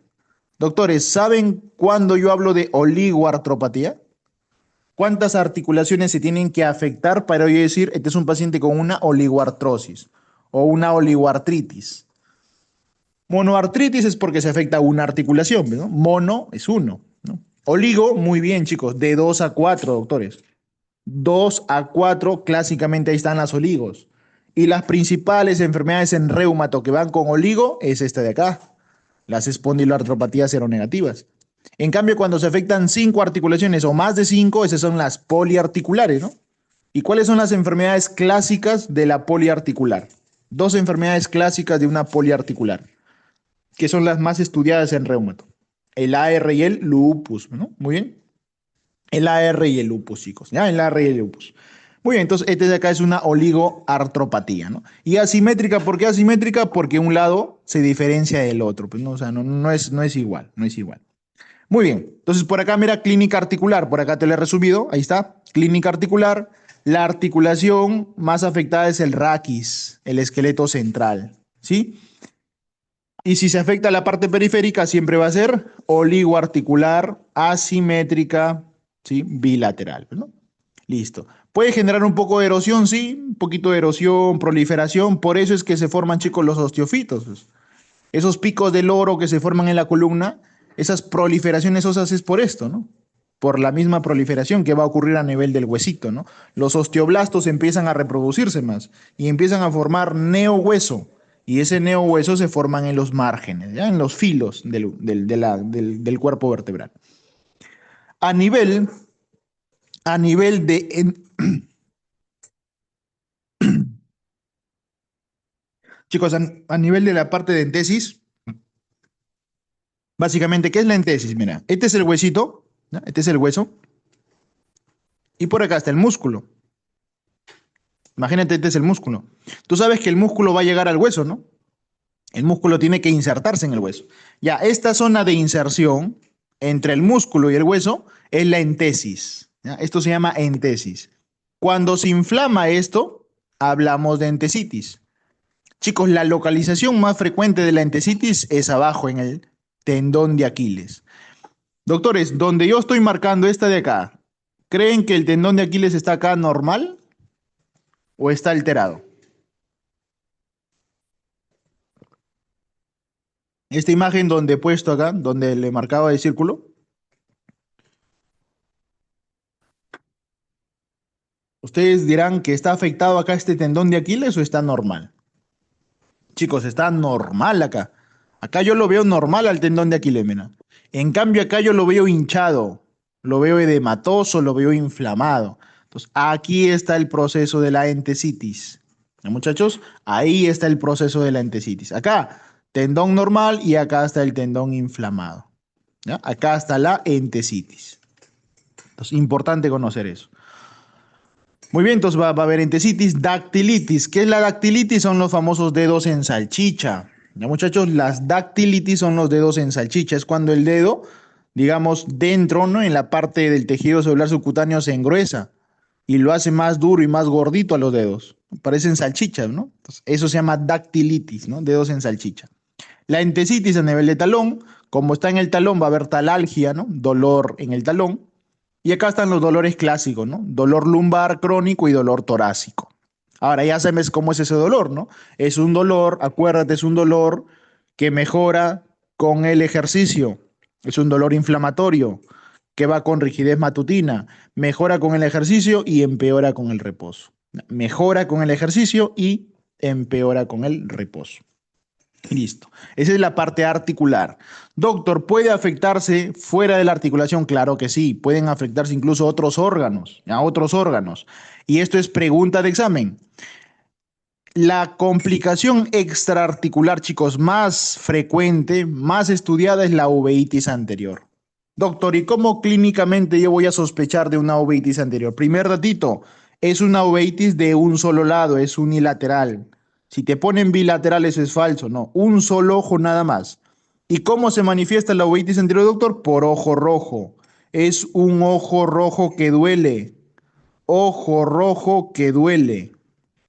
Doctores, ¿saben cuándo yo hablo de oligoartropatía? ¿Cuántas articulaciones se tienen que afectar para yo decir, este es un paciente con una oligoartrosis o una oligoartritis? Monoartritis es porque se afecta una articulación, ¿no? Mono es uno, ¿no? Oligo, muy bien, chicos, de 2 a 4, doctores. 2 a 4, clásicamente ahí están las oligos. Y las principales enfermedades en reumato que van con oligo es esta de acá, las espondiloartropatías seronegativas. En cambio, cuando se afectan 5 articulaciones o más de 5, esas son las poliarticulares, ¿no? ¿Y cuáles son las enfermedades clásicas de la poliarticular? Dos enfermedades clásicas de una poliarticular, que son las más estudiadas en reumato. El AR y el lupus, ¿no? Muy bien. El AR y el lupus, chicos. ¿Ya? El AR y el lupus. Muy bien, entonces este de acá es una oligoartropatía, ¿no? Y asimétrica, ¿por qué asimétrica? Porque un lado se diferencia del otro, pues no, o sea, no es igual, no es igual. Muy bien, entonces por acá mira clínica articular, por acá te lo he resumido, ahí está, clínica articular. La articulación más afectada es el raquis, el esqueleto central, ¿sí? Y si se afecta la parte periférica, siempre va a ser oligoarticular, asimétrica, ¿sí? Bilateral, ¿no? Listo. Puede generar un poco de erosión, sí, un poquito de erosión, proliferación, por eso es que se forman, chicos, los osteofitos, pues. Esos picos de loro que se forman en la columna, esas proliferaciones óseas es por esto, ¿no? Por la misma proliferación que va a ocurrir a nivel del huesito, ¿no? Los osteoblastos empiezan a reproducirse más y empiezan a formar neohueso. Y ese neohueso se forman en los márgenes, ¿ya? En los filos del cuerpo vertebral. A nivel, a nivel de, chicos, a nivel de la parte de entesis, básicamente, ¿qué es la entesis? Mira, este es el huesito, ¿ya? Este es el hueso, y por acá está el músculo. Imagínate, este es el músculo. Tú sabes que el músculo va a llegar al hueso, ¿no? El músculo tiene que insertarse en el hueso. Ya, esta zona de inserción entre el músculo y el hueso es la entesis. ¿Ya? Esto se llama entesis. Cuando se inflama esto, hablamos de entesitis. Chicos, la localización más frecuente de la entesitis es abajo en el tendón de Aquiles. Doctores, donde yo estoy marcando esta de acá, ¿creen que el tendón de Aquiles está acá normal o está alterado? Esta imagen donde he puesto acá, donde le marcaba el círculo, ustedes dirán que está afectado acá este tendón de Aquiles o está normal. Chicos, está normal acá. Acá yo lo veo normal al tendón de Aquiles, mira. En cambio, acá yo lo veo hinchado, lo veo edematoso, lo veo inflamado. Entonces, aquí está el proceso de la entesitis. ¿Ya, muchachos? Ahí está el proceso de la entesitis. Acá, tendón normal y acá está el tendón inflamado. ¿Ya? Acá está la entesitis. Entonces, importante conocer eso. Muy bien, entonces va a haber entesitis, dactilitis. ¿Qué es la dactilitis? Son los famosos dedos en salchicha. Ya, muchachos, las dactilitis son los dedos en salchicha. Es cuando el dedo, digamos, dentro, ¿no? En la parte del tejido celular subcutáneo se engruesa y lo hace más duro y más gordito a los dedos. Parecen salchichas, ¿no? Entonces, eso se llama dactilitis, ¿no? Dedos en salchicha. La entesitis a nivel de talón, como está en el talón, va a haber talalgia, ¿no? Dolor en el talón. Y acá están los dolores clásicos, ¿no? Dolor lumbar crónico y dolor torácico. Ahora ya sabes cómo es ese dolor, ¿no? Es un dolor, acuérdate, es un dolor que mejora con el ejercicio. Es un dolor inflamatorio que va con rigidez matutina. Mejora con el ejercicio y empeora con el reposo. Mejora con el ejercicio y empeora con el reposo. Listo. Esa es la parte articular. Doctor, ¿puede afectarse fuera de la articulación? Claro que sí. Pueden afectarse incluso otros órganos, a otros órganos. Y esto es pregunta de examen. La complicación extraarticular, chicos, más frecuente, más estudiada es la uveitis anterior. Doctor, ¿y cómo clínicamente yo voy a sospechar de una uveitis anterior? Primer datito, es una uveitis de un solo lado, es unilateral. Si te ponen bilateral, eso es falso, no. Un solo ojo nada más. ¿Y cómo se manifiesta la uveitis anterior, doctor? Por ojo rojo. Es un ojo rojo que duele. Ojo rojo que duele.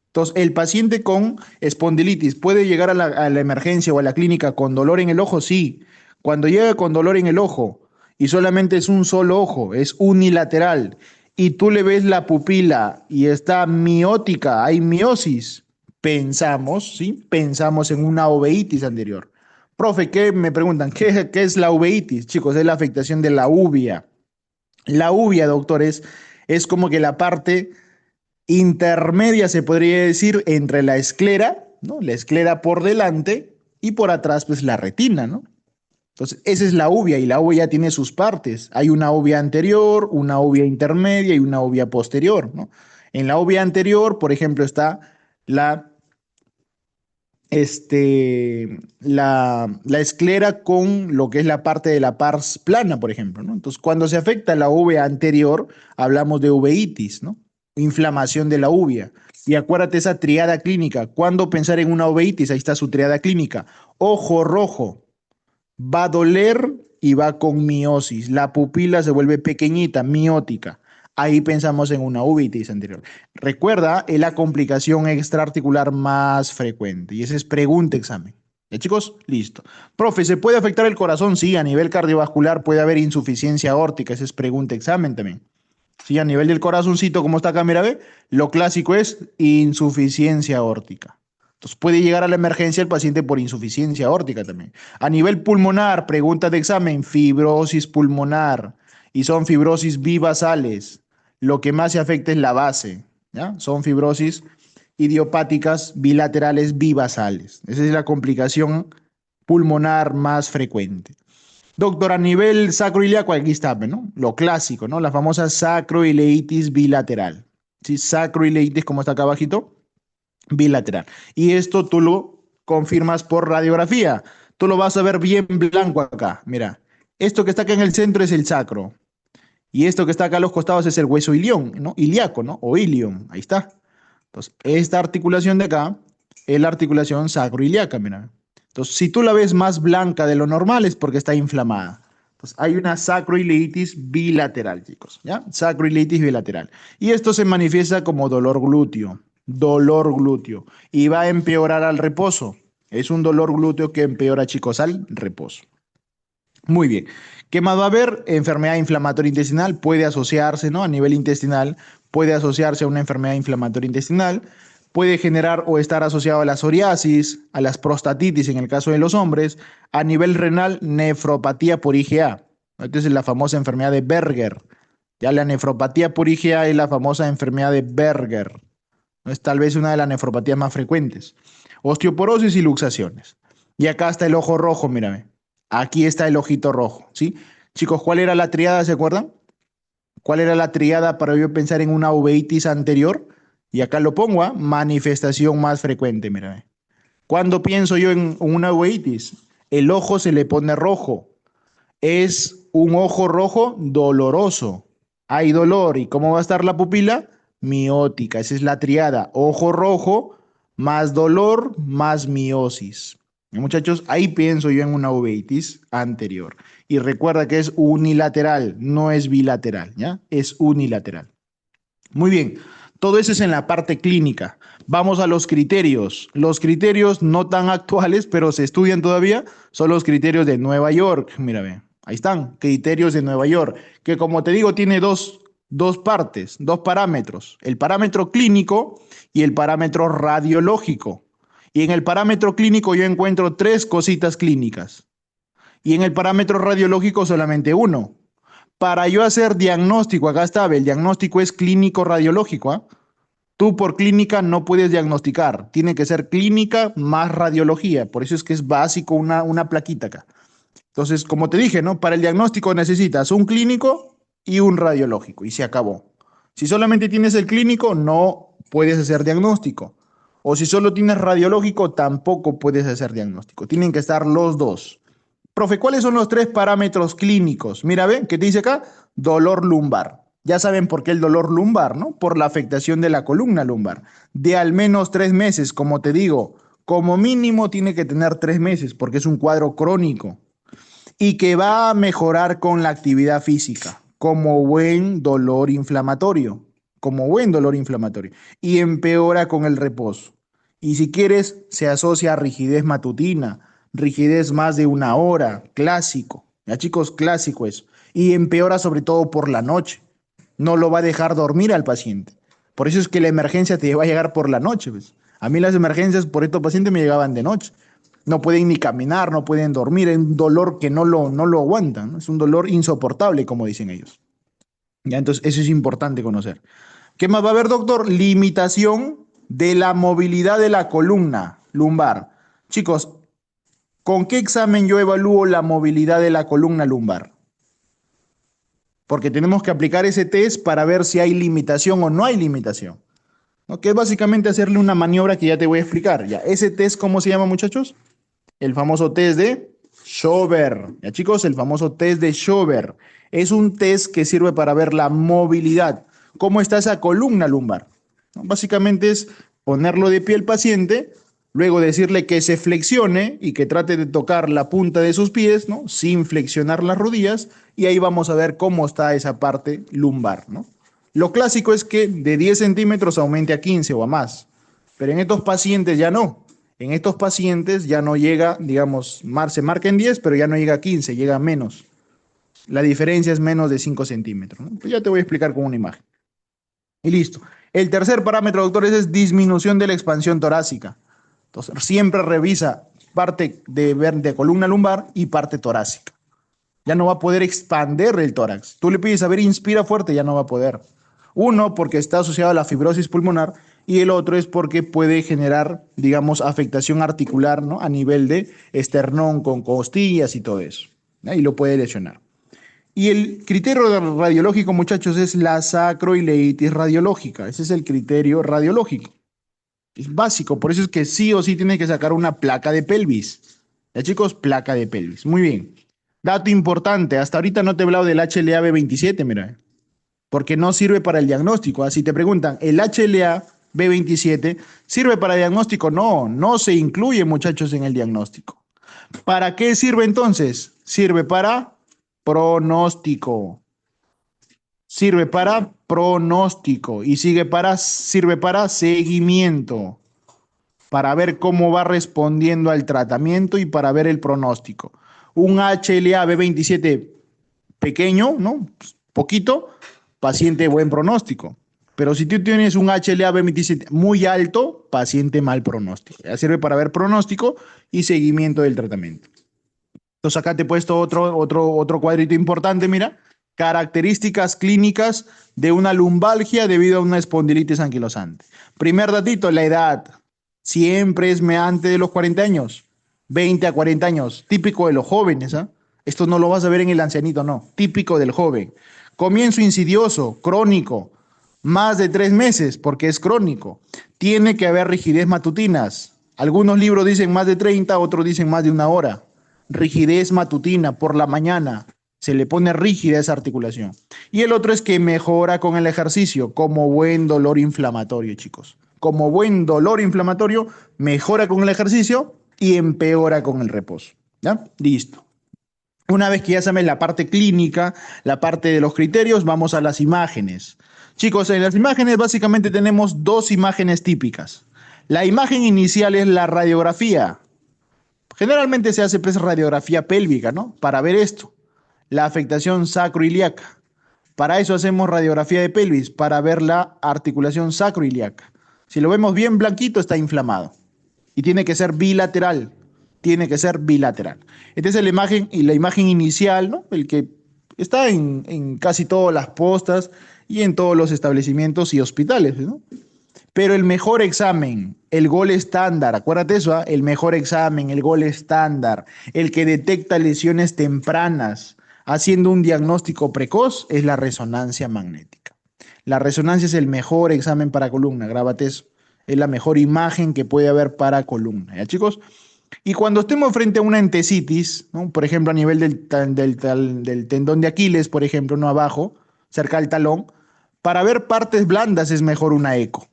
Entonces, el paciente con espondilitis puede llegar a la emergencia o a la clínica con dolor en el ojo, sí. Cuando llega con dolor en el ojo y solamente es un solo ojo, es unilateral, y tú le ves la pupila y está miótica, hay miosis, pensamos, ¿sí? Pensamos en una uveitis anterior. Profe, ¿qué me preguntan? ¿Qué es la uveitis? Chicos, es la afectación de la uvea. La uvea, doctores, es como que la parte intermedia, se podría decir, entre la esclera, ¿no? La esclera por delante y por atrás, pues la retina, ¿no? Entonces, esa es la uvea y la uvea ya tiene sus partes. Hay una uvea anterior, una uvea intermedia y una uvea posterior, ¿no? En la uvea anterior, por ejemplo, está la, la esclera con lo que es la parte de la pars plana, por ejemplo, ¿no? Entonces, cuando se afecta la uvea anterior, hablamos de uveitis, ¿no? Inflamación de la uvea. Y acuérdate esa triada clínica. ¿Cuándo pensar en una uveitis? Ahí está su triada clínica. Ojo rojo, va a doler y va con miosis. La pupila se vuelve pequeñita, miótica. Ahí pensamos en una uveitis anterior. Recuerda, es la complicación extraarticular más frecuente. Y ese es pregunta examen. ¿Ya, chicos? Listo. Profe, ¿se puede afectar el corazón? Sí, a nivel cardiovascular puede haber insuficiencia aórtica. Ese es pregunta examen también. Sí, a nivel del corazoncito, como está acá, mira, ve, lo clásico es insuficiencia aórtica. Entonces puede llegar a la emergencia el paciente por insuficiencia aórtica también. A nivel pulmonar, preguntas de examen, fibrosis pulmonar. Y son fibrosis bivasales. Lo que más se afecta es la base, ¿ya? Son fibrosis idiopáticas bilaterales bivasales. Esa es la complicación pulmonar más frecuente. Doctor, a nivel sacroiliaco, aquí está, ¿no? Lo clásico, ¿no? La famosa sacroileitis bilateral. ¿Sí? Sacroileitis, como está acá abajito, bilateral. Y esto tú lo confirmas por radiografía. Tú lo vas a ver bien blanco acá. Mira, esto que está acá en el centro es el sacro. Y esto que está acá a los costados es el hueso ilión, ¿no? Ilíaco, ¿no? O ilium. Ahí está. Entonces, esta articulación de acá es la articulación sacroiliaca, mira. Entonces, si tú la ves más blanca de lo normal es porque está inflamada. Entonces, hay una sacroileitis bilateral, chicos, ¿ya? Sacroileitis bilateral. Y esto se manifiesta como dolor glúteo, y va a empeorar al reposo. Es un dolor glúteo que empeora, chicos, al reposo. Muy bien. ¿Qué más va a haber? Enfermedad inflamatoria intestinal puede asociarse, ¿no? A nivel intestinal puede asociarse a una enfermedad inflamatoria intestinal, puede generar o estar asociado a la psoriasis, a las prostatitis en el caso de los hombres, a nivel renal, nefropatía por IgA. Esta es la famosa enfermedad de Berger. Ya la nefropatía por IgA es la famosa enfermedad de Berger. Es tal vez una de las nefropatías más frecuentes. Osteoporosis y luxaciones. Y acá está el ojo rojo, mírame. Aquí está el ojito rojo, ¿sí? Chicos, ¿cuál era la triada, se acuerdan? ¿Cuál era la triada para yo pensar en una uveitis anterior? Y acá lo pongo, ¿ah? Manifestación más frecuente, mírame. ¿Cuándo pienso yo en una uveitis? El ojo se le pone rojo. Es un ojo rojo doloroso. Hay dolor. ¿Y cómo va a estar la pupila? Miótica. Esa es la triada. Ojo rojo, más dolor, más miosis. Y muchachos, ahí pienso yo en una uveitis anterior. Y recuerda que es unilateral, no es bilateral, ¿ya? Es unilateral. Muy bien, todo eso es en la parte clínica. Vamos a los criterios. Los criterios no tan actuales, pero se estudian todavía, son los criterios de Nueva York. Mira, ve, ahí están, criterios de Nueva York, que como te digo, tiene dos partes, dos parámetros, el parámetro clínico y el parámetro radiológico. Y en el parámetro clínico yo encuentro tres cositas clínicas. Y en el parámetro radiológico solamente uno. Para yo hacer diagnóstico, acá está, el diagnóstico es clínico radiológico, ¿ah? Tú por clínica no puedes diagnosticar, tiene que ser clínica más radiología, por eso es que es básico una plaquita acá. Entonces, como te dije, ¿no? Para el diagnóstico necesitas un clínico y un radiológico y se acabó. Si solamente tienes el clínico, no puedes hacer diagnóstico. O si solo tienes radiológico, tampoco puedes hacer diagnóstico. Tienen que estar los dos. Profe, ¿cuáles son los tres parámetros clínicos? Mira, ven, ¿qué te dice acá? Dolor lumbar. Ya saben por qué el dolor lumbar, ¿no? Por la afectación de la columna lumbar. De al menos 3 meses, como te digo, como mínimo tiene que tener 3 meses porque es un cuadro crónico y que va a mejorar con la actividad física, como buen dolor inflamatorio, como buen dolor inflamatorio, y empeora con el reposo. Y si quieres, se asocia a rigidez matutina, rigidez más de 1 hora, clásico, ya chicos, clásico eso, y empeora sobre todo por la noche, no lo va a dejar dormir al paciente. Por eso es que la emergencia te va a llegar por la noche, pues. A mí las emergencias por estos pacientes me llegaban de noche. No pueden ni caminar, no pueden dormir, es un dolor que no lo aguantan, ¿no? Es un dolor insoportable, como dicen ellos. Ya, entonces, eso es importante conocer. ¿Qué más va a haber, doctor? Limitación de la movilidad de la columna lumbar. Chicos, ¿con qué examen yo evalúo la movilidad de la columna lumbar? Porque tenemos que aplicar ese test para ver si hay limitación o no hay limitación, ¿no? Que es básicamente hacerle una maniobra que ya te voy a explicar. Ya, ese test, ¿cómo se llama, muchachos? El famoso test de Schober. Ya, chicos, el famoso test de Schober. Es un test que sirve para ver la movilidad. ¿Cómo está esa columna lumbar? ¿No? Básicamente es ponerlo de pie el paciente, luego decirle que se flexione y que trate de tocar la punta de sus pies, ¿no? Sin flexionar las rodillas, y ahí vamos a ver cómo está esa parte lumbar, ¿no? Lo clásico es que de 10 centímetros aumente a 15 o a más, pero en estos pacientes ya no. En estos pacientes ya no llega, digamos, se marca en 10, pero ya no llega a 15, llega a menos. La diferencia es menos de 5 centímetros, ¿no? Pues ya te voy a explicar con una imagen. Y listo. El tercer parámetro, doctores, es disminución de la expansión torácica. Entonces, siempre revisa parte de columna lumbar y parte torácica. Ya no va a poder expandir el tórax. Tú le pides, a ver, inspira fuerte, ya no va a poder. Uno, porque está asociado a la fibrosis pulmonar, y el otro es porque puede generar, digamos, afectación articular, ¿no? A nivel de esternón con costillas y todo eso, ¿no? Y lo puede lesionar. Y el criterio radiológico, muchachos, es la sacroileitis radiológica. Ese es el criterio radiológico. Es básico, por eso es que sí o sí tiene que sacar una placa de pelvis. Ya, chicos, placa de pelvis. Muy bien. Dato importante, hasta ahorita no te he hablado del HLA-B27, mira, porque no sirve para el diagnóstico. Así te preguntan, ¿el HLA-B27 sirve para el diagnóstico? No, no se incluye, muchachos, en el diagnóstico. ¿Para qué sirve entonces? Sirve para pronóstico. Sirve para pronóstico y sirve para seguimiento, para ver cómo va respondiendo al tratamiento y para ver el pronóstico. Un HLA-B27 pequeño, ¿no? Poquito, paciente buen pronóstico. Pero si tú tienes un HLA-B27 muy alto, paciente mal pronóstico. Ya sirve para ver pronóstico y seguimiento del tratamiento. Entonces acá te he puesto otro cuadrito importante, mira. Características clínicas de una lumbalgia debido a una espondilitis anquilosante. Primer datito, la edad. Siempre es antes de los 40 años. 20 a 40 años. Típico de los jóvenes, ¿ah? Esto no lo vas a ver en el ancianito, no. Típico del joven. Comienzo insidioso, crónico. Más de 3 meses, porque es crónico. Tiene que haber rigidez matutinas. Algunos libros dicen más de 30, otros dicen más de 1 hora. Rigidez matutina por la mañana, se le pone rígida esa articulación. Y el otro es que mejora con el ejercicio, como buen dolor inflamatorio, chicos. Como buen dolor inflamatorio, mejora con el ejercicio y empeora con el reposo. ¿Ya? Listo. Una vez que ya sabes la parte clínica, la parte de los criterios, vamos a las imágenes. Chicos, en las imágenes básicamente tenemos dos imágenes típicas. La imagen inicial es la radiografía. Generalmente se hace pues radiografía pélvica, ¿no? Para ver esto, la afectación sacroiliaca. Para eso hacemos radiografía de pelvis, para ver la articulación sacroiliaca. Si lo vemos bien blanquito, está inflamado. Y tiene que ser bilateral. Tiene que ser bilateral. Esta es la imagen inicial, ¿no? El que está en casi todas las postas y en todos los establecimientos y hospitales, ¿no? Pero el mejor examen, el gol estándar, acuérdate eso, ¿ah? El mejor examen, el gol estándar, el que detecta lesiones tempranas, haciendo un diagnóstico precoz, es la resonancia magnética. La resonancia es el mejor examen para columna, grábate eso. Es la mejor imagen que puede haber para columna, ¿ya, chicos? Y cuando estemos frente a una entesitis, ¿no? Por ejemplo, a nivel del tendón de Aquiles, por ejemplo, no abajo, cerca del talón. Para ver partes blandas es mejor una eco.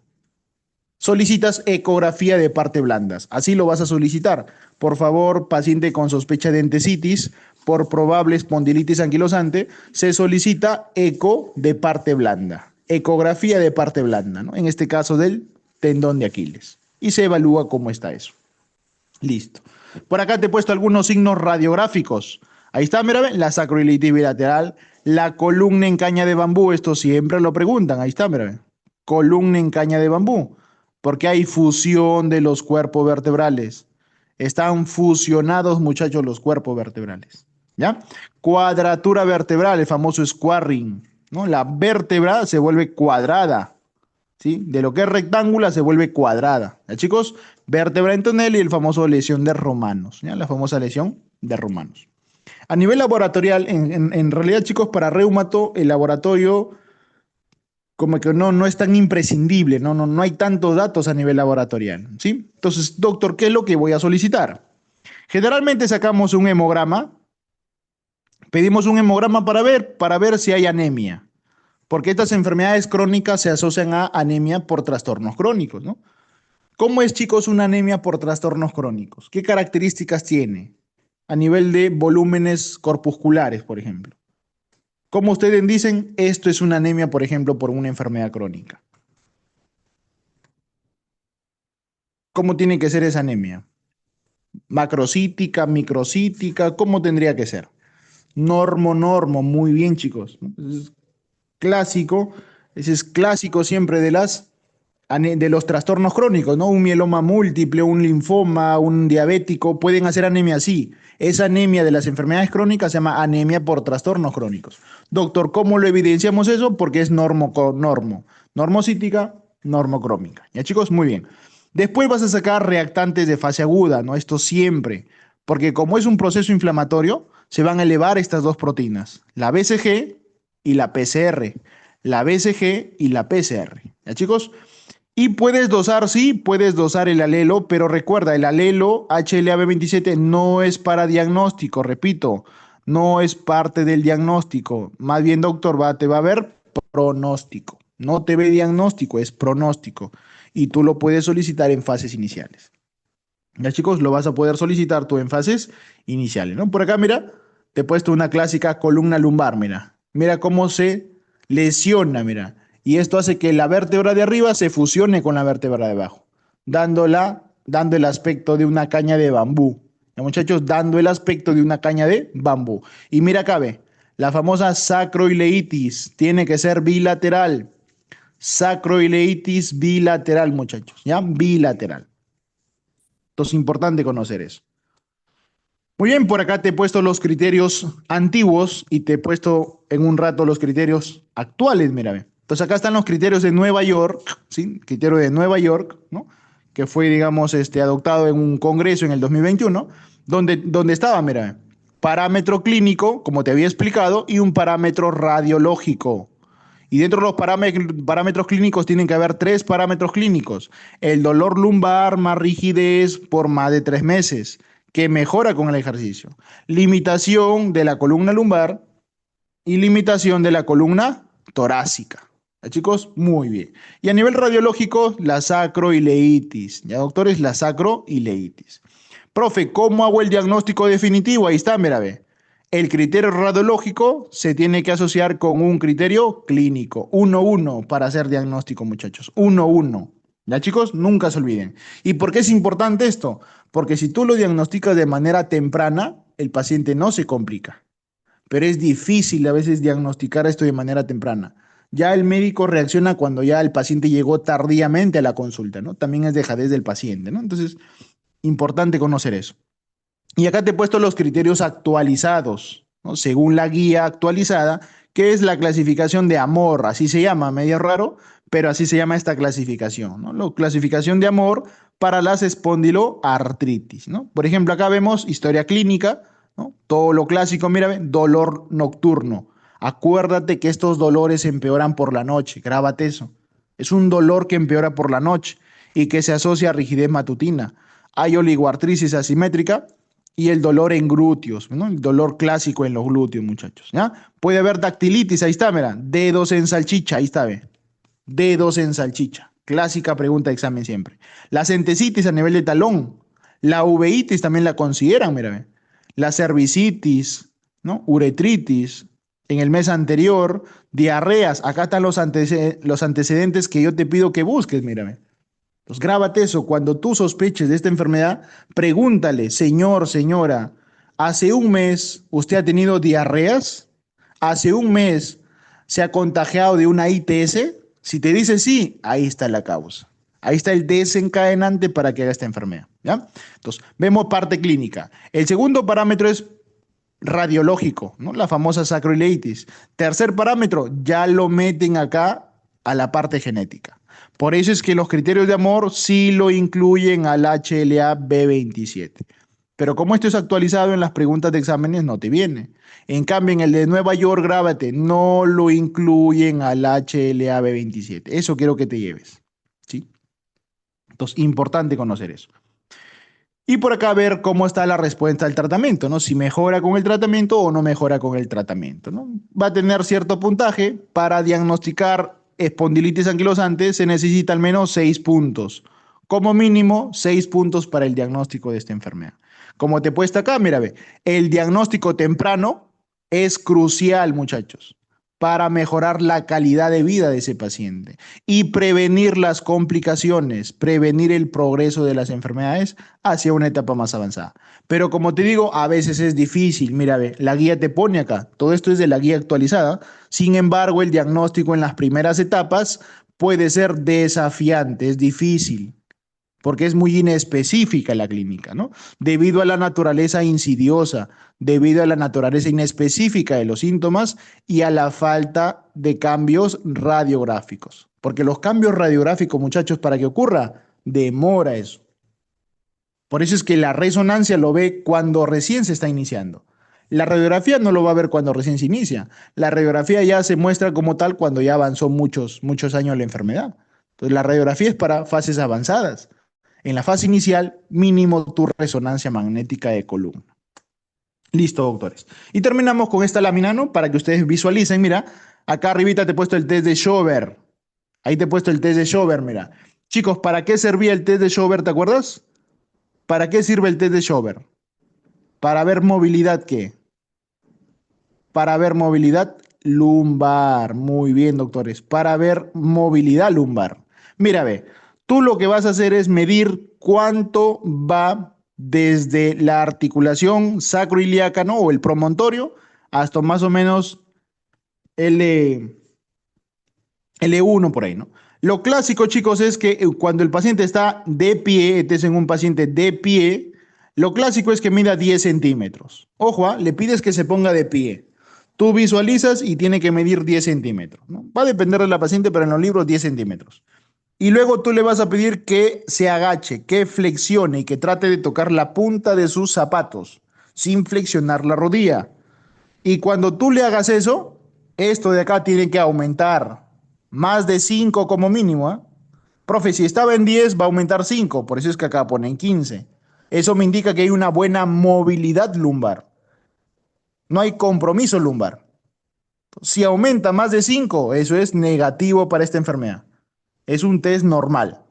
Solicitas ecografía de partes blandas. Así lo vas a solicitar. Por favor, paciente con sospecha de entesitis por probable espondilitis anquilosante, se solicita eco de parte blanda, ecografía de parte blanda, ¿no? En este caso del tendón de Aquiles. Y se evalúa cómo está eso. Listo. Por acá te he puesto algunos signos radiográficos. Ahí está, mira, la sacroiliitis bilateral, la columna en caña de bambú, esto siempre lo preguntan. Ahí está, mira, columna en caña de bambú, porque hay fusión de los cuerpos vertebrales. Están fusionados, muchachos, los cuerpos vertebrales. ¿Ya? Cuadratura vertebral, el famoso squarring, ¿no? La vértebra se vuelve cuadrada, ¿sí? De lo que es rectangular se vuelve cuadrada. ¿Ya, chicos? Vértebra en tonel y el famoso lesión de Romanos, ¿ya? La famosa lesión de Romanos. A nivel laboratorial, en realidad, chicos, para reumato, el laboratorio como que no es tan imprescindible, no hay tantos datos a nivel laboratorial, ¿sí? Entonces, doctor, ¿qué es lo que voy a solicitar? Generalmente sacamos un hemograma, pedimos un hemograma para ver si hay anemia, porque estas enfermedades crónicas se asocian a anemia por trastornos crónicos, ¿no? ¿Cómo es, chicos, una anemia por trastornos crónicos? ¿Qué características tiene a nivel de volúmenes corpusculares, por ejemplo? ¿Cómo ustedes dicen esto es una anemia, por ejemplo, por una enfermedad crónica? ¿Cómo tiene que ser esa anemia? ¿Macrocítica, microcítica? ¿Cómo tendría que ser? Normo, muy bien, chicos. Es clásico, ese es clásico siempre de los trastornos crónicos, ¿no? Un mieloma múltiple, un linfoma, un diabético, pueden hacer anemia así. Esa anemia de las enfermedades crónicas se llama anemia por trastornos crónicos. Doctor, ¿cómo lo evidenciamos eso? Porque es normocítica, normocrómica. ¿Ya, chicos? Muy bien. Después vas a sacar reactantes de fase aguda, ¿no? Esto siempre, porque como es un proceso inflamatorio, se van a elevar estas dos proteínas, la BCG y la PCR. La BCG y la PCR. ¿Ya, chicos? Y puedes dosar, sí, puedes dosar el alelo, pero recuerda, el alelo HLA-B27 no es para diagnóstico, repito, no es parte del diagnóstico. Más bien, doctor, te va a ver pronóstico. No te ve diagnóstico, es pronóstico. Y tú lo puedes solicitar en fases iniciales. Ya, chicos, lo vas a poder solicitar tú en fases iniciales, ¿no? Por acá, mira, te he puesto una clásica columna lumbar, mira. Mira cómo se lesiona, mira. Y esto hace que la vértebra de arriba se fusione con la vértebra de abajo, dando el aspecto de una caña de bambú. Ya, muchachos, dando el aspecto de una caña de bambú. Y mira acá, ve, la famosa sacroileitis tiene que ser bilateral. Sacroileitis bilateral, muchachos, ¿ya? Bilateral. Entonces, es importante conocer eso. Muy bien, por acá te he puesto los criterios antiguos y te he puesto en un rato los criterios actuales, mira. Entonces acá están los criterios de Nueva York, ¿sí? Criterio de Nueva York, ¿no? Que fue, digamos, adoptado en un congreso en el 2021, donde estaba, mira, parámetro clínico, como te había explicado, y un parámetro radiológico. Y dentro de los parámetros clínicos tienen que haber tres parámetros clínicos. El dolor lumbar más rigidez por más de 3 meses, que mejora con el ejercicio. Limitación de la columna lumbar y limitación de la columna torácica. ¿Ya, chicos? Muy bien. Y a nivel radiológico, la sacroileitis. ¿Ya, doctores? La sacroileitis. Profe, ¿cómo hago el diagnóstico definitivo? Ahí está, mira, ve. El criterio radiológico se tiene que asociar con un criterio clínico. 1-1 para hacer diagnóstico, muchachos. 1-1. ¿Ya, chicos? Nunca se olviden. ¿Y por qué es importante esto? Porque si tú lo diagnosticas de manera temprana, el paciente no se complica. Pero es difícil a veces diagnosticar esto de manera temprana. Ya el médico reacciona cuando ya el paciente llegó tardíamente a la consulta, ¿no? También es dejadez del paciente, ¿no? Entonces, importante conocer eso. Y acá te he puesto los criterios actualizados, ¿no? Según la guía actualizada, que es la clasificación de Amor, así se llama, medio raro, pero así se llama esta clasificación, ¿no? La clasificación de Amor para las espondiloartritis, ¿no? Por ejemplo, acá vemos historia clínica, ¿no? Todo lo clásico, mira, dolor nocturno. Acuérdate que estos dolores empeoran por la noche, grábate eso. Es un dolor que empeora por la noche y que se asocia a rigidez matutina. Hay oligoartritis asimétrica y el dolor en glúteos, ¿no? El dolor clásico en los glúteos, muchachos, ¿ya? Puede haber dactilitis, ahí está, mira, dedos en salchicha, ahí está, ve. Dedos en salchicha. Clásica pregunta de examen siempre. La centesitis a nivel de talón. La uveitis también la consideran, mira, ve. La cervicitis, ¿no? Uretritis. En el mes anterior, diarreas. Acá están los antecedentes que yo te pido que busques, mírame. Pues grábate eso. Cuando tú sospeches de esta enfermedad, pregúntale, señor, señora, ¿hace un mes usted ha tenido diarreas? ¿Hace un mes se ha contagiado de una ITS? Si te dice sí, ahí está la causa. Ahí está el desencadenante para que haga esta enfermedad, ¿ya? Entonces, vemos parte clínica. El segundo parámetro es radiológico, ¿no? La famosa sacroileitis. Tercer parámetro, ya lo meten acá a la parte genética. Por eso es que los criterios de amor sí lo incluyen al HLA-B27. Pero como esto es actualizado en las preguntas de exámenes, no te viene. En cambio, en el de Nueva York, grábate, no lo incluyen al HLA-B27. Eso quiero que te lleves, ¿sí? Entonces, importante conocer eso. Y por acá ver cómo está la respuesta al tratamiento, ¿no? Si mejora con el tratamiento o no mejora con el tratamiento, ¿no? Va a tener cierto puntaje. Para diagnosticar espondilitis anquilosante se necesita al menos 6 puntos. Como mínimo, 6 puntos para el diagnóstico de esta enfermedad. Como te he puesto acá, mira, ve, el diagnóstico temprano es crucial, muchachos, para mejorar la calidad de vida de ese paciente y prevenir las complicaciones, prevenir el progreso de las enfermedades hacia una etapa más avanzada. Pero como te digo, a veces es difícil. Mira, ve, la guía te pone acá, todo esto es de la guía actualizada. Sin embargo, el diagnóstico en las primeras etapas puede ser desafiante, es difícil porque es muy inespecífica la clínica, ¿no? Debido a la naturaleza insidiosa, debido a la naturaleza inespecífica de los síntomas y a la falta de cambios radiográficos. Porque los cambios radiográficos, muchachos, para que ocurra, demora eso. Por eso es que la resonancia lo ve cuando recién se está iniciando. La radiografía no lo va a ver cuando recién se inicia. La radiografía ya se muestra como tal cuando ya avanzó muchos años la enfermedad. Entonces, la radiografía es para fases avanzadas. En la fase inicial, mínimo tu resonancia magnética de columna. Listo, doctores. Y terminamos con esta lámina, ¿no? Para que ustedes visualicen, mira, acá arribita te he puesto el test de Schober. Ahí te he puesto el test de Schober, mira. Chicos, ¿para qué servía el test de Schober, te acuerdas? ¿Para qué sirve el test de Schober? Para ver movilidad, ¿qué? Para ver movilidad lumbar. Muy bien, doctores. Para ver movilidad lumbar. Mira, ve, tú lo que vas a hacer es medir cuánto va desde la articulación sacroiliaca, ¿no? O el promontorio, hasta más o menos L, L1 por ahí, ¿no? Lo clásico, chicos, es que cuando el paciente está de pie, este es en un paciente de pie, lo clásico es que mida 10 centímetros. Ojo, ¿ah? Le pides que se ponga de pie. Tú visualizas y tiene que medir 10 centímetros, ¿no? Va a depender de la paciente, pero en los libros 10 centímetros. Y luego tú le vas a pedir que se agache, que flexione y que trate de tocar la punta de sus zapatos sin flexionar la rodilla. Y cuando tú le hagas eso, esto de acá tiene que aumentar más de 5 como mínimo, ¿eh? Profe, si estaba en 10 va a aumentar 5, por eso es que acá ponen 15. Eso me indica que hay una buena movilidad lumbar. No hay compromiso lumbar. Si aumenta más de 5, eso es negativo para esta enfermedad. Es un test normal.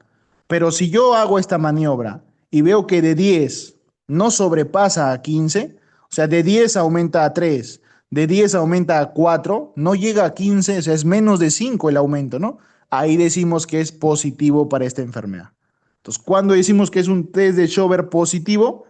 Pero si yo hago esta maniobra y veo que de 10 no sobrepasa a 15, o sea, de 10 aumenta a 3, de 10 aumenta a 4, no llega a 15, o sea, es menos de 5 el aumento, ¿no? Ahí decimos que es positivo para esta enfermedad. Entonces, ¿cuándo decimos que es un test de Schober positivo?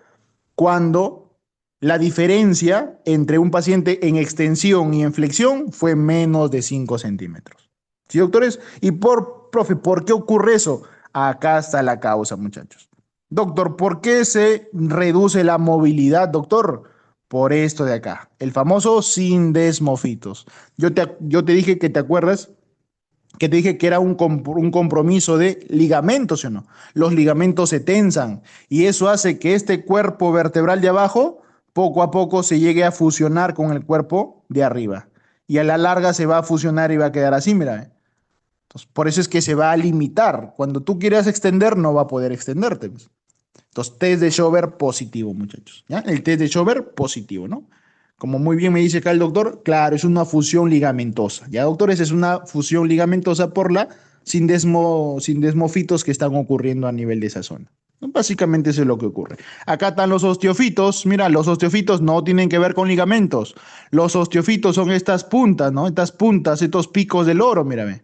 Cuando la diferencia entre un paciente en extensión y en flexión fue menos de 5 centímetros. ¿Sí, doctores? Y profe, ¿por qué ocurre eso? Acá está la causa, muchachos. Doctor, ¿por qué se reduce la movilidad, doctor? Por esto de acá, el famoso sindesmofitos. Yo te dije que te acuerdas que te dije que era un compromiso de ligamentos, ¿sí o no? Los ligamentos se tensan y eso hace que este cuerpo vertebral de abajo poco a poco se llegue a fusionar con el cuerpo de arriba. Y a la larga se va a fusionar y va a quedar así, mira. Entonces, por eso es que se va a limitar. Cuando tú quieras extender, no va a poder extenderte, pues. Entonces, test de Schober positivo, muchachos. ¿Ya? El test de Schober positivo, ¿no? Como muy bien me dice acá el doctor, claro, es una fusión ligamentosa. Ya, doctores, es una fusión ligamentosa por la sindesmofitos que están ocurriendo a nivel de esa zona. Básicamente eso es lo que ocurre. Acá están los osteofitos. Mira, los osteofitos no tienen que ver con ligamentos. Los osteofitos son estas puntas, ¿no? Estas puntas, estos picos del oro, mírame.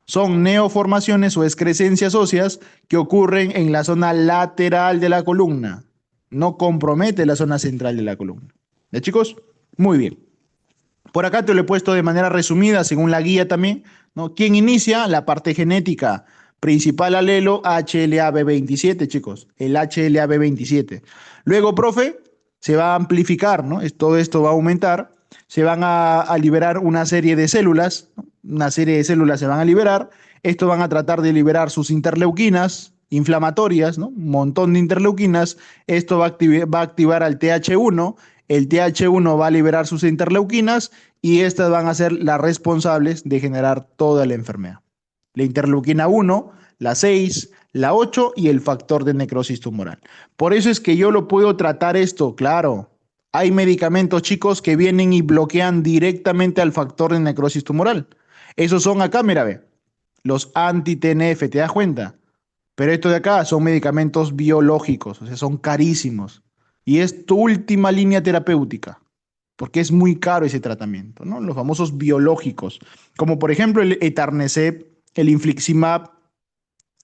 Son neoformaciones o excrescencias óseas que ocurren en la zona lateral de la columna. No compromete la zona central de la columna. ¿Ya, chicos? Muy bien. Por acá te lo he puesto de manera resumida, según la guía también, ¿no? ¿Quién inicia? La parte genética. Principal alelo HLA-B27, chicos. El HLA-B27. Luego, profe, se va a amplificar, ¿no? Todo esto va a aumentar. Se van a liberar una serie de células, ¿no? Una serie de células se van a liberar. Estos van a tratar de liberar sus interleuquinas inflamatorias, ¿no? Un montón de interleuquinas. Esto va a activar al TH1. El TH1 va a liberar sus interleuquinas y estas van a ser las responsables de generar toda la enfermedad. La interleuquina 1, la 6, la 8 y el factor de necrosis tumoral. Por eso es que yo lo puedo tratar esto, claro. Hay medicamentos, chicos, que vienen y bloquean directamente al factor de necrosis tumoral. Esos son acá, mira, ve, los anti-TNF, ¿te das cuenta? Pero esto de acá son medicamentos biológicos, o sea, son carísimos. Y es tu última línea terapéutica, porque es muy caro ese tratamiento, ¿no? Los famosos biológicos, como por ejemplo el etanercept, el infliximab,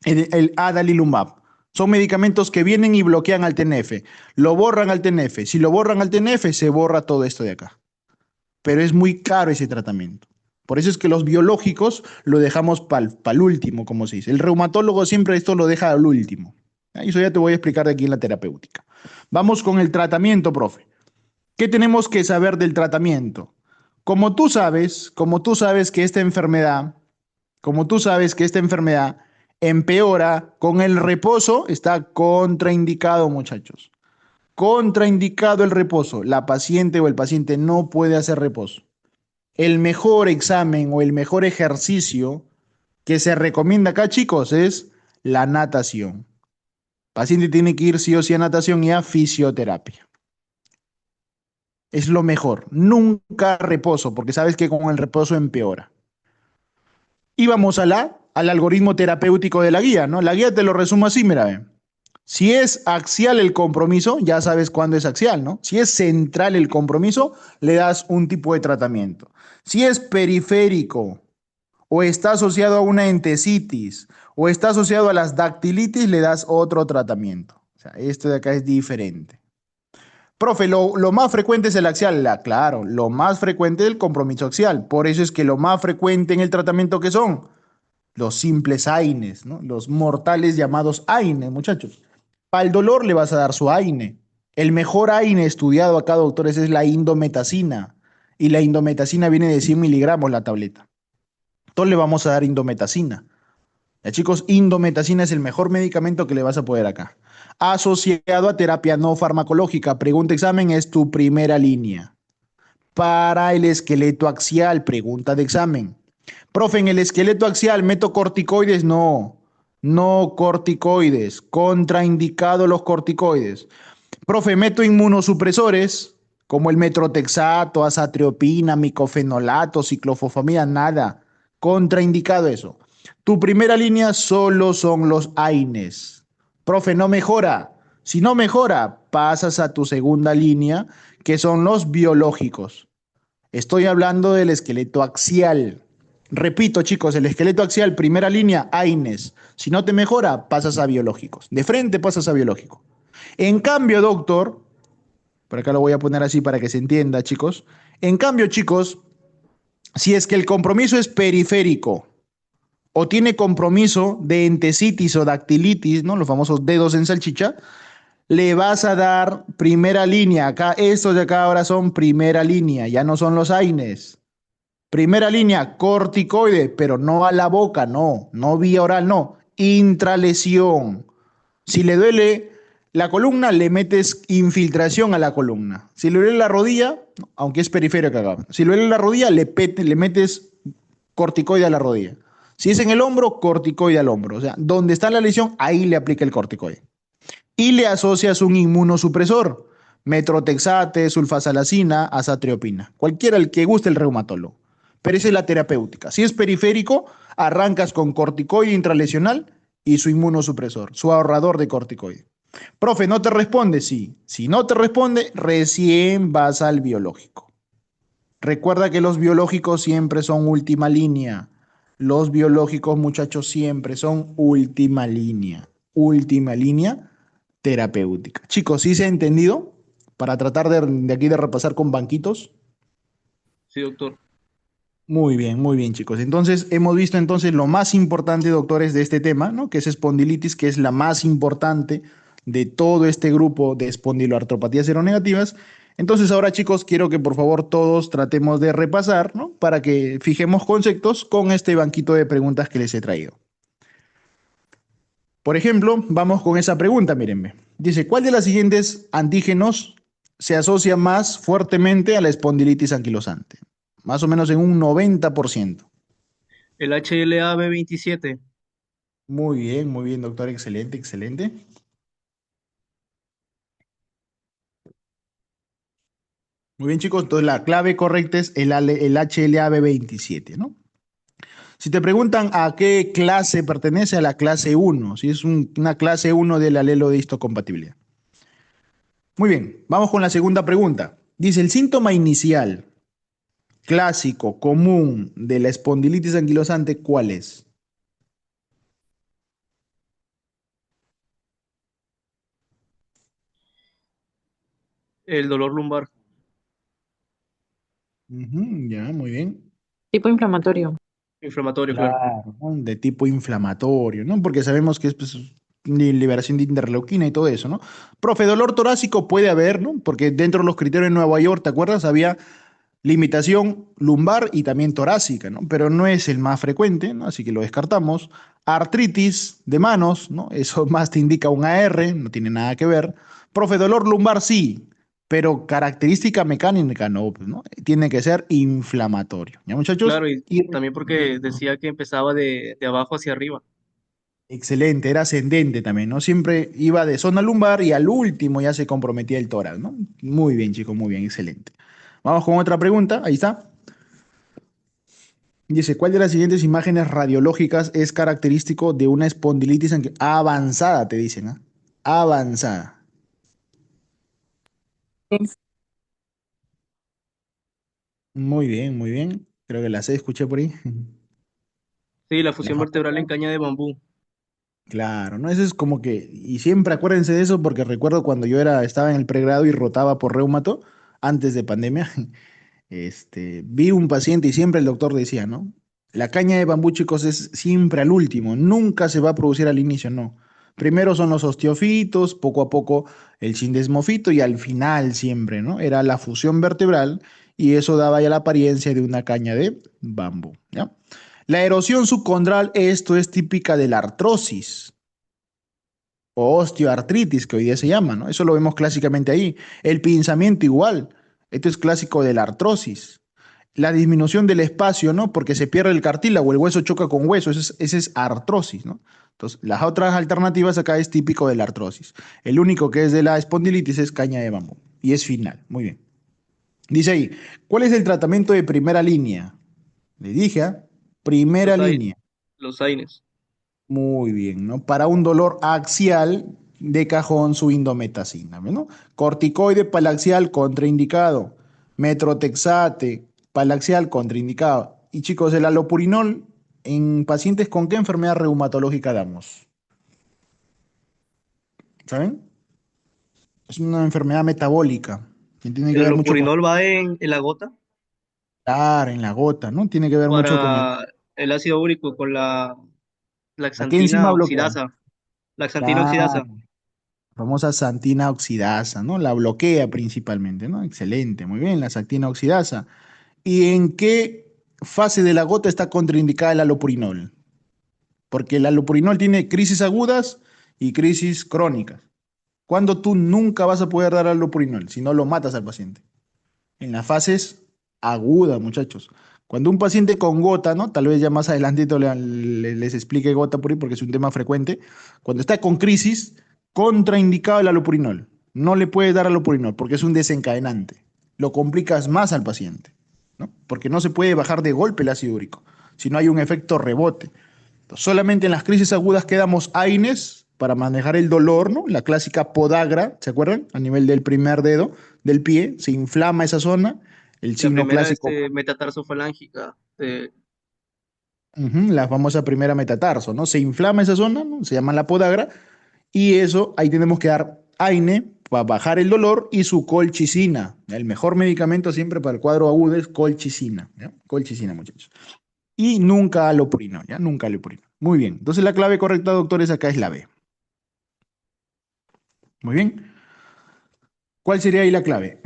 el adalimumab. Son medicamentos que vienen y bloquean al TNF. Lo borran al TNF. Si lo borran al TNF, se borra todo esto de acá. Pero es muy caro ese tratamiento. Por eso es que los biológicos lo dejamos para el último, como se dice. El reumatólogo siempre esto lo deja al último. Eso ya te voy a explicar de aquí en la terapéutica. Vamos con el tratamiento, profe. ¿Qué tenemos que saber del tratamiento? Como tú sabes que esta enfermedad, como tú sabes que esta enfermedad empeora con el reposo, está contraindicado, muchachos. Contraindicado el reposo. La paciente o el paciente no puede hacer reposo. El mejor examen o el mejor ejercicio que se recomienda acá, chicos, es la natación. El paciente tiene que ir sí o sí a natación y a fisioterapia. Es lo mejor. Nunca reposo, porque sabes que con el reposo empeora. Y vamos al algoritmo terapéutico de la guía, ¿no? La guía te lo resumo así, mira, ve. Si es axial el compromiso, ya sabes cuándo es axial, ¿no? Si es central el compromiso, le das un tipo de tratamiento. Si es periférico o está asociado a una entesitis o está asociado a las dactilitis, le das otro tratamiento. O sea, esto de acá es diferente. Profe, lo más frecuente es el axial. Claro, lo más frecuente es el compromiso axial. Por eso es que lo más frecuente en el tratamiento que son los simples AINES, ¿no? Los mortales llamados AINES, muchachos. Para el dolor le vas a dar su AINE. El mejor AINE estudiado acá, doctores, es la indometacina. Y la indometacina viene de 100 miligramos la tableta. Entonces le vamos a dar indometacina. Ya, chicos, indometacina es el mejor medicamento que le vas a poder acá. Asociado a terapia no farmacológica. Pregunta examen es tu primera línea. Para el esqueleto axial, pregunta de examen. Profe, en el esqueleto axial, ¿meto corticoides? No, no corticoides. Contraindicado los corticoides. Profe, ¿meto inmunosupresores? Como el metrotexato, azatriopina, micofenolato, ciclofosfamida, nada. Contraindicado eso. Tu primera línea solo son los AINES. Profe, no mejora. Si no mejora, pasas a tu segunda línea, que son los biológicos. Estoy hablando del esqueleto axial. Repito, chicos, el esqueleto axial, primera línea, AINES. Si no te mejora, pasas a biológicos. De frente pasas a biológico. En cambio, doctor, por acá lo voy a poner así para que se entienda, chicos. En cambio, chicos, si es que el compromiso es periférico o tiene compromiso de entesitis o dactilitis, ¿no? Los famosos dedos en salchicha, le vas a dar primera línea. Acá, estos de acá ahora son primera línea, ya no son los AINES. Primera línea, corticoide, pero no a la boca, no, no vía oral, no, intralesión. Si le duele la columna, le metes infiltración a la columna. Si le duele la rodilla, aunque es periférico acá, si le duele la rodilla, le metes corticoide a la rodilla. Si es en el hombro, corticoide al hombro. O sea, donde está la lesión, ahí le aplica el corticoide. y le asocias un inmunosupresor, metrotexate, sulfasalacina, azatriopina, cualquiera el que guste el reumatólogo. Pero esa es la terapéutica. Si es periférico, arrancas con corticoide intralesional y su inmunosupresor, su ahorrador de corticoide. Profe, ¿no te responde? Sí. Si no te responde, recién vas al biológico. Recuerda que los biológicos siempre son última línea. Los biológicos, muchachos, siempre son última línea. Última línea terapéutica. Chicos, ¿sí se ha entendido? Para tratar de aquí de repasar con banquitos. Sí, doctor. Muy bien, chicos. Entonces, hemos visto entonces lo más importante, doctores, de este tema, ¿no? Que es espondilitis, que es la más importante de todo este grupo de espondiloartropatías seronegativas. Entonces, ahora, chicos, quiero que por favor todos tratemos de repasar, ¿no? Para que fijemos conceptos con este banquito de preguntas que les he traído. Por ejemplo, vamos con esa pregunta, mírenme. Dice, ¿cuál de los siguientes antígenos se asocia más fuertemente a la espondilitis anquilosante? Más o menos en un 90%. El HLA-B27. Muy bien, doctor, excelente, excelente. Muy bien, chicos, entonces la clave correcta es el HLA-B27, ¿no? Si te preguntan a qué clase pertenece, a la clase uno, si es una clase uno del alelo de histocompatibilidad. Muy bien, vamos con la segunda pregunta. Dice, el síntoma inicial clásico, común de la espondilitis anquilosante, ¿cuál es? El dolor lumbar. Ujú, ya, muy bien. Tipo inflamatorio. Inflamatorio, claro. Claro, ¿no? De tipo inflamatorio, ¿no? Porque sabemos que es pues, liberación de interleuquina y todo eso, ¿no? Profe, dolor torácico puede haber, ¿no? Porque dentro de los criterios de Nueva York, ¿te acuerdas? Había limitación lumbar y también torácica, ¿no? Pero no es el más frecuente, ¿no? Así que lo descartamos. Artritis de manos, ¿no? Eso más te indica un AR, no tiene nada que ver. Profe, dolor lumbar sí, pero característica mecánica no, pues, ¿no? Tiene que ser inflamatorio. ¿Ya, muchachos? Claro, y Y también porque decía que empezaba de abajo hacia arriba. excelente, era ascendente también, ¿no? Siempre iba de zona lumbar y al último ya se comprometía el tórax, ¿no? Muy bien, chicos, muy bien, excelente. Vamos con otra pregunta, ahí está. Dice, ¿cuál de las siguientes imágenes radiológicas es característico de una espondilitis avanzada? Te dicen, ¿ah? Avanzada. Es Muy bien, muy bien. Creo que la C escuché por ahí. Sí, la La fusión vertebral en famosa. caña de bambú. Claro, ¿no? Eso es como que, y siempre acuérdense de eso porque recuerdo cuando estaba en el pregrado y rotaba por reumato, antes de pandemia, vi un paciente y siempre el doctor decía, ¿no? La caña de bambú, chicos, es siempre al último, nunca se va a producir al inicio, no. Primero son los osteofitos, poco a poco el sindesmofito y al final siempre, ¿no? Era la fusión vertebral y eso daba ya la apariencia de una caña de bambú, ¿ya? La erosión subcondral, esto es típica de la artrosis o osteoartritis, que hoy día se llama, ¿no? Eso lo vemos clásicamente ahí. El pinzamiento igual, esto es clásico de la artrosis. La disminución del espacio, ¿no? Porque se pierde el cartílago, el hueso choca con hueso, ese es artrosis, ¿no? Entonces, las otras alternativas acá es típico de la artrosis. El único que es de la espondilitis es caña de bambú y es final. Muy bien. Dice ahí, ¿cuál es el tratamiento de primera línea? Le dije, ¿ah? Primera Los, AIN línea. los AINES. Muy bien, ¿no? Para un dolor axial de cajón su indometacina, ¿no? Corticoide palaxial contraindicado, metrotexate palaxial contraindicado. Y chicos, el alopurinol en pacientes con qué enfermedad reumatológica damos, ¿saben? Es una enfermedad metabólica que tiene que El ver mucho con, alopurinol va en la gota claro, en la gota, ¿no? Tiene que ver mucho con el, para el ácido úrico con la ¿qué enzima laxantina bloquea? oxidasa. Laxantina oxidasa. Claro. Famosa santina oxidasa, ¿no? La bloquea principalmente, ¿no? Excelente, muy bien, la santina oxidasa. ¿Y en qué fase de la gota está contraindicada el alopurinol? Porque el alopurinol tiene crisis agudas y crisis crónicas. ¿Cuándo tú nunca vas a poder dar alopurinol? Si no lo matas al paciente. En las fases agudas, muchachos. Cuando un paciente con gota, ¿no? Tal vez ya más adelantito les explique gota por ahí porque es un tema frecuente. Cuando está con crisis, Contraindicado el alopurinol. No le puedes dar alopurinol porque es un desencadenante. Lo complicas más al paciente, ¿no? Porque no se puede bajar de golpe el ácido úrico, si no hay un efecto rebote. Entonces, solamente en las crisis agudas que damos AINES para manejar el dolor, ¿no? La clásica podagra, ¿se acuerdan? A nivel del primer dedo del pie, se inflama esa zona, el La signo primera, clásico, metatarsofalángica. la famosa primera metatarso, ¿no? Se inflama esa zona, ¿no? Se llama la podagra, y eso ahí tenemos que dar AINE para bajar el dolor y su colchicina. El mejor medicamento siempre para el cuadro agudo es colchicina, ¿ya? Colchicina, muchachos. Y nunca aloprino, ¿ya? Nunca aloprino. Muy bien. Entonces la clave correcta, doctores, acá es la B. Muy bien. ¿Cuál sería ahí la clave?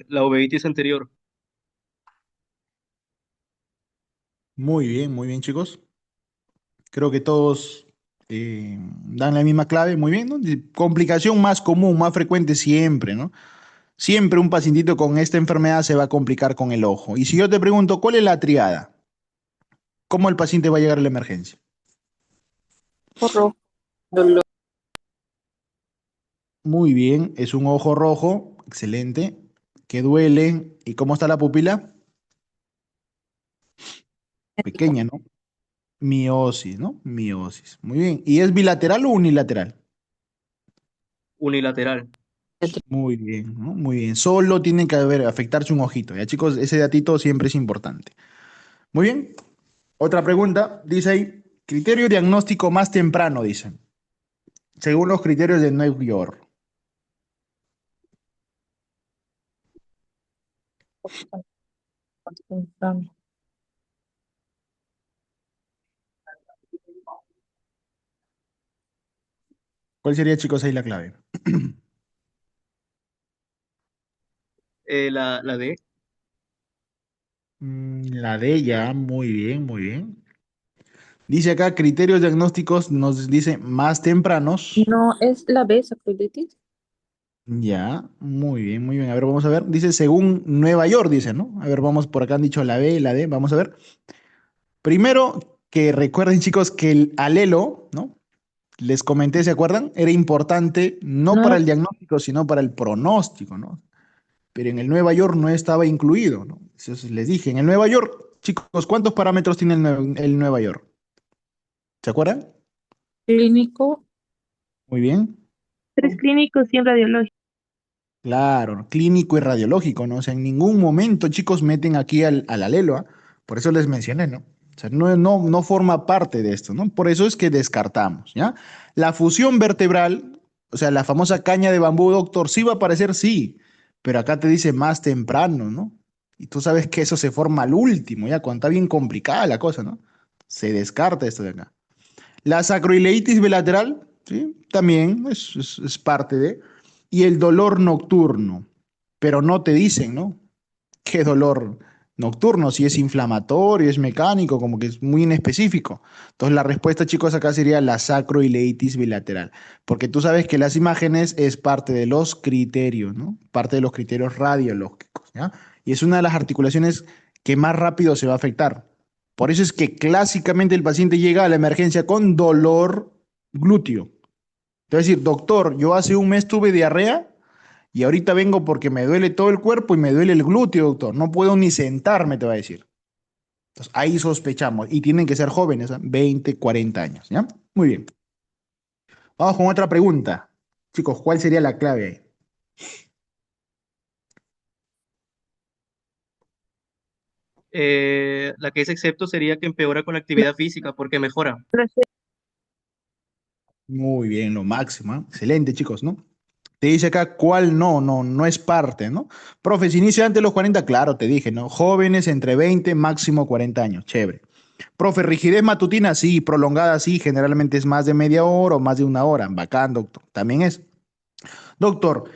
La uveitis anterior. Muy bien, chicos. Creo que todos dan la misma clave. Muy bien, ¿no? Complicación más común, más frecuente siempre, ¿no? Siempre un pacientito con esta enfermedad se va a complicar con el ojo. Y si yo te pregunto, ¿cuál es la triada? ¿Cómo el paciente va a llegar a la emergencia? Rojo, dolor. Muy bien, es un ojo rojo, excelente, que duele. ¿Y cómo está la pupila? Pequeña, ¿no? Miosis, ¿no? Miosis. Muy bien. ¿Y es bilateral o unilateral? Unilateral. Muy bien, ¿no? Muy bien. Solo tiene que haber, afectarse un ojito. Ya, chicos, ese datito siempre es importante. Muy bien. Otra pregunta. Dice ahí, criterio diagnóstico más temprano, dicen. Según los criterios de New York. ¿Cuál sería, chicos, ahí la clave? La D. La D ya, muy bien, muy bien. Dice acá, criterios diagnósticos, nos dice más tempranos. No es la B, sacroiliitis. Ya, muy bien, muy bien. A ver, vamos a ver. Dice según Nueva York, dice, ¿no? A ver, vamos por acá, han dicho la B, la D, vamos a ver. Primero, que recuerden, chicos, que el alelo, ¿no? Les comenté, ¿se acuerdan? Era importante no para No, el diagnóstico, sino para el pronóstico, ¿no? Pero en el Nueva York no estaba incluido, ¿no? Entonces les dije, en el Nueva York, chicos, ¿cuántos parámetros tiene el Nueva York? ¿Se acuerdan? clínico. Muy bien. Tres clínicos y un radiológico. Claro, ¿no? Clínico y radiológico, ¿no? O sea, en ningún momento, chicos, meten aquí al alelo, ¿ah? Por eso les mencioné, ¿no? O sea, no forma parte de esto, ¿no? Por eso es que descartamos, ¿ya? La fusión vertebral, o sea, la famosa caña de bambú, doctor, sí va a aparecer, sí, pero acá te dice más temprano, ¿no? Y tú sabes que eso se forma al último, ya, cuando está bien complicada la cosa, ¿no? Se descarta esto de acá. La sacroileitis bilateral, ¿sí? También es parte de. Y el dolor nocturno, pero no te dicen, ¿no? ¿Qué dolor nocturno? Si es inflamatorio, es mecánico, como que es muy inespecífico. Entonces la respuesta, chicos, acá sería la sacroileitis bilateral, porque tú sabes que las imágenes es parte de los criterios, ¿no? Parte de los criterios radiológicos, ¿ya? Y es una de las articulaciones que más rápido se va a afectar. Por eso es que clásicamente el paciente llega a la emergencia con dolor glúteo. Te va a decir, doctor, yo hace un mes tuve diarrea y ahorita vengo porque me duele todo el cuerpo y me duele el glúteo, doctor. No puedo ni sentarme, te va a decir. Entonces, ahí sospechamos. Y tienen que ser jóvenes, ¿ah? 20, 40 años, ¿ya? Muy bien. Vamos con otra pregunta. Chicos, ¿cuál sería la clave ahí? La que es excepto sería que empeora con la actividad física porque mejora. Muy bien, lo máximo, ¿ah? Excelente, chicos, ¿no? Te dice acá cuál no es parte, ¿no? Profe, si inicia antes de los 40, claro, te dije, ¿no? Jóvenes entre 20, máximo 40 años, chévere. Profe, rigidez matutina, sí, prolongada, sí, generalmente es más de media hora o más de una hora, bacán, doctor, también es. Doctor,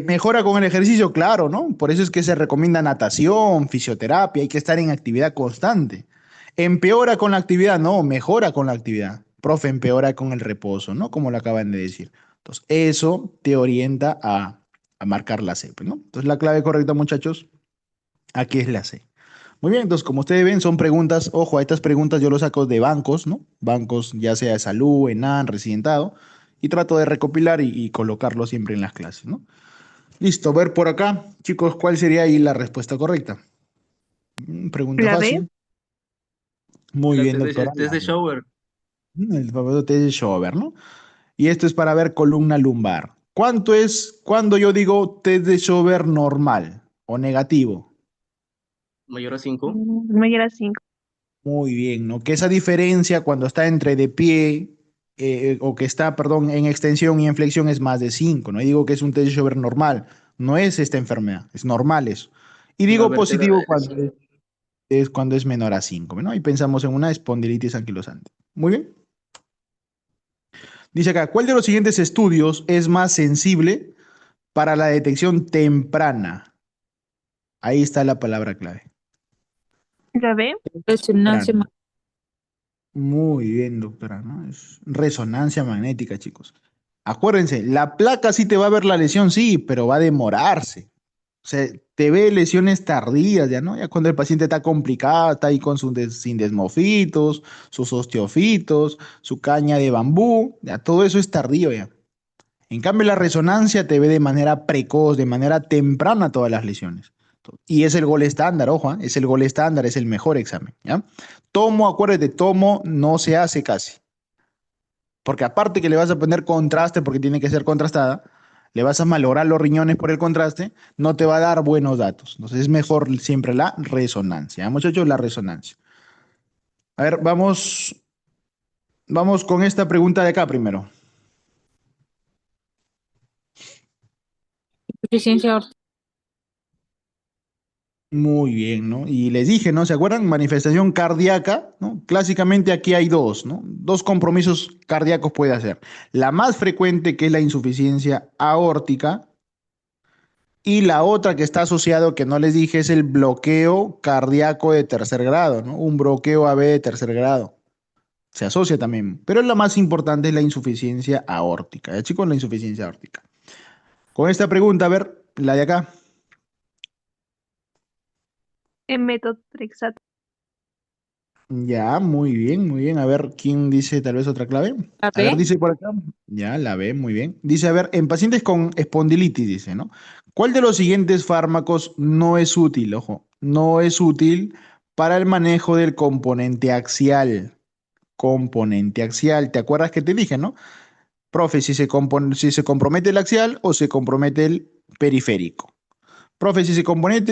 mejora con el ejercicio, claro, ¿no? Por eso es que se recomienda natación, fisioterapia, hay que estar en actividad constante. Empeora con la actividad, no, mejora con la actividad. Profe, empeora con el reposo, ¿no? Como lo acaban de decir. Entonces, eso te orienta a marcar la C, pues, ¿no? Entonces, la clave correcta, muchachos, aquí es la C. Muy bien, entonces como ustedes ven son preguntas, ojo, a estas preguntas yo los saco de bancos, ¿no? Bancos ya sea de salud, ENAN, Residentado, y trato de recopilar y colocarlo siempre en las clases, ¿no? Listo, ver por acá, chicos, ¿cuál sería ahí la respuesta correcta? Pregunta La B. fácil. Muy La bien, doctora. test de Shower. El famoso test de Schober, ¿no? Y esto es para ver columna lumbar. ¿Cuánto es cuando yo digo test de Schober normal o negativo? Mayor a 5. Mayor a 5. Muy bien, ¿no? Que esa diferencia cuando está entre de pie o que está, perdón, en extensión y en flexión es más de 5, ¿no? Y digo que es un test de Schober normal, no es esta enfermedad, es normal eso. Y Una digo vértebra positivo de lesión. cuando es menor a 5, ¿no? Y pensamos en una espondilitis anquilosante. Muy bien. Dice acá, ¿cuál de los siguientes estudios es más sensible para la detección temprana? Ahí está la palabra clave. La B. Temprana. Resonancia Muy bien, doctora, ¿no? Es resonancia magnética, chicos. Acuérdense, la placa sí te va a ver la lesión, sí, pero va a demorarse. O sea, te ve lesiones tardías, ya, ¿no? Ya cuando el paciente está complicado, está ahí con sus sindesmofitos, sus osteofitos, su caña de bambú, ya todo eso es tardío, ya. En cambio, la resonancia te ve de manera precoz, de manera temprana todas las lesiones. Y es el gol estándar, ojo, ¿ah? Es el gol estándar, es el mejor examen, ¿ya? Tomo, acuérdate, tomo no se hace casi. Porque aparte que le vas a poner contraste, porque tiene que ser contrastada, le vas a malograr los riñones por el contraste, no te va a dar buenos datos. Entonces es mejor siempre la resonancia. ¿Ya, muchachos? La resonancia. A ver, vamos con esta pregunta de acá primero. insuficiencia aórtica. Muy bien, ¿no? Y les dije, ¿no? ¿Se acuerdan? Manifestación cardíaca, ¿no? Clásicamente aquí hay dos, ¿no? Dos compromisos cardíacos puede hacer. La más frecuente, que es la insuficiencia aórtica, y la otra que está asociado, que no les dije, es el bloqueo cardíaco de tercer grado, ¿no? Un bloqueo AB de tercer grado. Se asocia también, pero la más importante es la insuficiencia aórtica. ¿Ya, chicos? La insuficiencia aórtica. Con esta pregunta, a ver, la de acá. En metotrexato. Ya, muy bien, muy bien. A ver, ¿quién dice tal vez otra clave? La A ver, B. dice por acá. Ya, la ve, muy bien. Dice, a ver, en pacientes con espondilitis, dice, ¿no? ¿Cuál de los siguientes fármacos no es útil? Ojo, no es útil para el manejo del componente axial. Componente axial. ¿Te acuerdas que te dije, no? Profe, si se compromete el axial o se compromete el periférico. Profe, si se compromete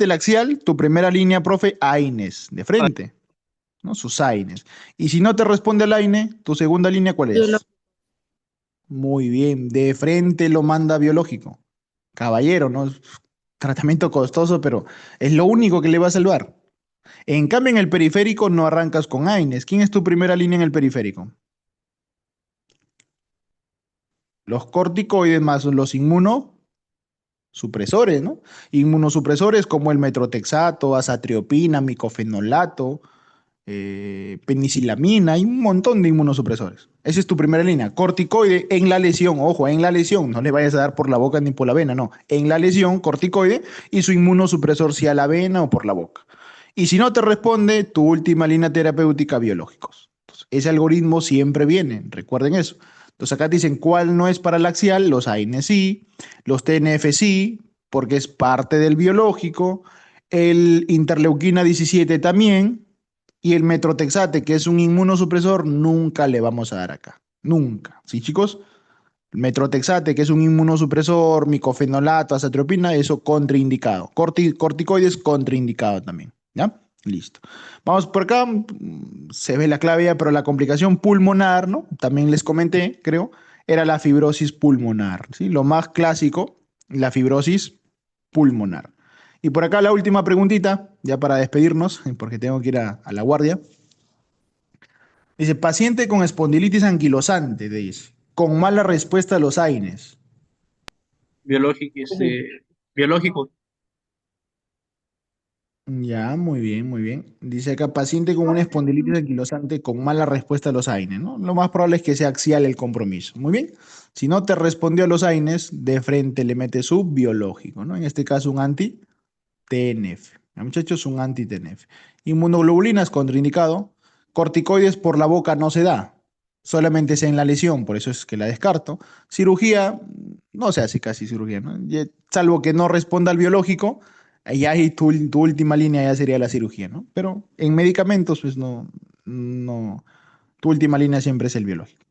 el axial, tu primera línea, profe, AINES, de frente, ¿no? Sus AINES. Y si no te responde el AINE, tu segunda línea, ¿cuál es? Muy bien, de frente lo manda biológico. Caballero, ¿no? Tratamiento costoso, pero es lo único que le va a salvar. En cambio, en el periférico no arrancas con AINES. ¿Quién es tu primera línea en el periférico? Los corticoides más los inmunosupresores, ¿no? Inmunosupresores como el metrotexato, azatriopina, micofenolato, penicilamina, hay un montón de inmunosupresores. Esa es tu primera línea. Corticoide en la lesión, ojo, en la lesión, no le vayas a dar por la boca ni por la vena, no. En la lesión, corticoide y su inmunosupresor sea la vena o por la boca. Y si no te responde, tu última línea terapéutica, biológicos. Entonces, ese algoritmo siempre viene, recuerden eso. Entonces acá dicen cuál no es para el axial, los AINE sí, los TNF sí, porque es parte del biológico, el interleuquina 17 también, y el metrotexate, que es un inmunosupresor, nunca le vamos a dar acá. Nunca. ¿Sí, chicos? El metrotexate, que es un inmunosupresor, micofenolato, azatriopina, eso contraindicado. Corticoides contraindicado también. ¿Ya? Listo. Vamos por acá. Se ve la clave ya, pero la complicación pulmonar, ¿no? También les comenté, creo, era la fibrosis pulmonar. ¿Sí? Lo más clásico, la fibrosis pulmonar. Y por acá la última preguntita, ya para despedirnos, porque tengo que ir a la guardia. Dice, paciente con espondilitis anquilosante, dice, con mala respuesta a los AINES. Biológico, biológico. Ya, muy bien, muy bien. Dice acá, paciente con una espondilitis anquilosante con mala respuesta a los AINES, ¿no? Lo más probable es que sea axial el compromiso. Muy bien. Si no te respondió a los AINES, de frente le mete su biológico, ¿no? En este caso un anti TNF. ¿Ya, muchachos? Un anti-TNF. Inmunoglobulinas contraindicado. Corticoides por la boca no se da. Solamente es en la lesión, por eso es que la descarto. Cirugía, no se hace casi cirugía, ¿no? Salvo que no responda al biológico, ahí ahí tu última línea ya sería la cirugía, ¿no? Pero en medicamentos, pues no, tu última línea siempre es el biológico.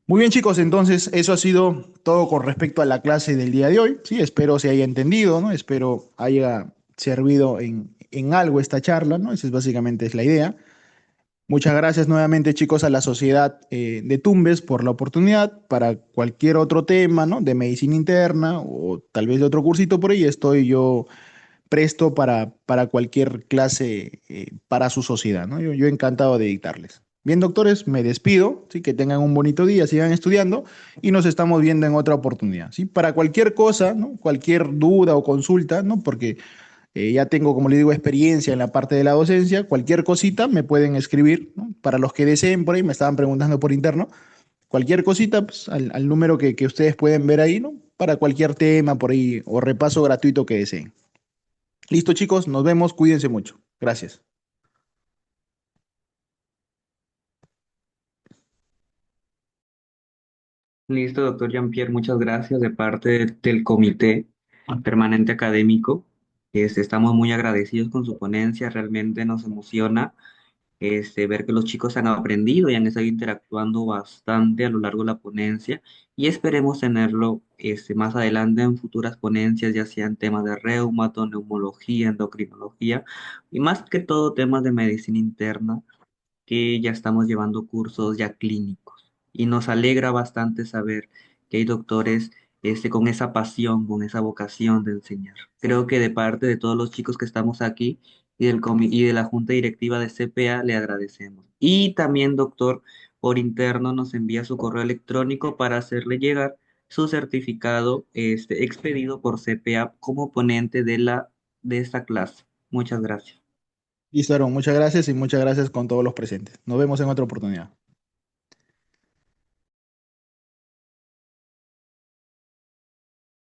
Muy bien, chicos, entonces eso ha sido todo con respecto a la clase del día de hoy. Sí, espero se haya entendido, ¿no? Espero haya servido en algo esta charla, ¿no? Esa es básicamente es la idea. Muchas gracias nuevamente, chicos, a la Sociedad de Tumbes por la oportunidad. Para cualquier otro tema, ¿no? De medicina interna o tal vez de otro cursito por ahí, estoy yo presto para cualquier clase para su sociedad, ¿no? Yo encantado de dictarles. Bien, doctores, me despido, ¿sí? Que tengan un bonito día, sigan estudiando y nos estamos viendo en otra oportunidad, ¿sí? Para cualquier cosa, ¿no? Cualquier duda o consulta, ¿no? Porque ya tengo, como le digo, experiencia en la parte de la docencia. Cualquier cosita me pueden escribir, ¿no? Para los que deseen por ahí, me estaban preguntando por interno. Cualquier cosita, pues, al número que ustedes pueden ver ahí, ¿no? Para cualquier tema por ahí o repaso gratuito que deseen. Listo, chicos, nos vemos, cuídense mucho. Gracias. Listo, doctor Jean-Pierre, muchas gracias de parte del Comité Permanente Académico. Estamos muy agradecidos con su ponencia, realmente nos emociona ver que los chicos han aprendido y han estado interactuando bastante a lo largo de la ponencia y esperemos tenerlo más adelante en futuras ponencias, ya sean temas de reumato, neumología, endocrinología y más que todo temas de medicina interna que ya estamos llevando cursos ya clínicos. Y nos alegra bastante saber que hay doctores con esa pasión, con esa vocación de enseñar. Creo que de parte de todos los chicos que estamos aquí y de la Junta Directiva de CPA le agradecemos. Y también, doctor, por interno nos envía su correo electrónico para hacerle llegar su certificado expedido por CPA como ponente de esta clase. Muchas gracias. Listo, Aaron, muchas gracias y muchas gracias con todos los presentes. Nos vemos en otra oportunidad.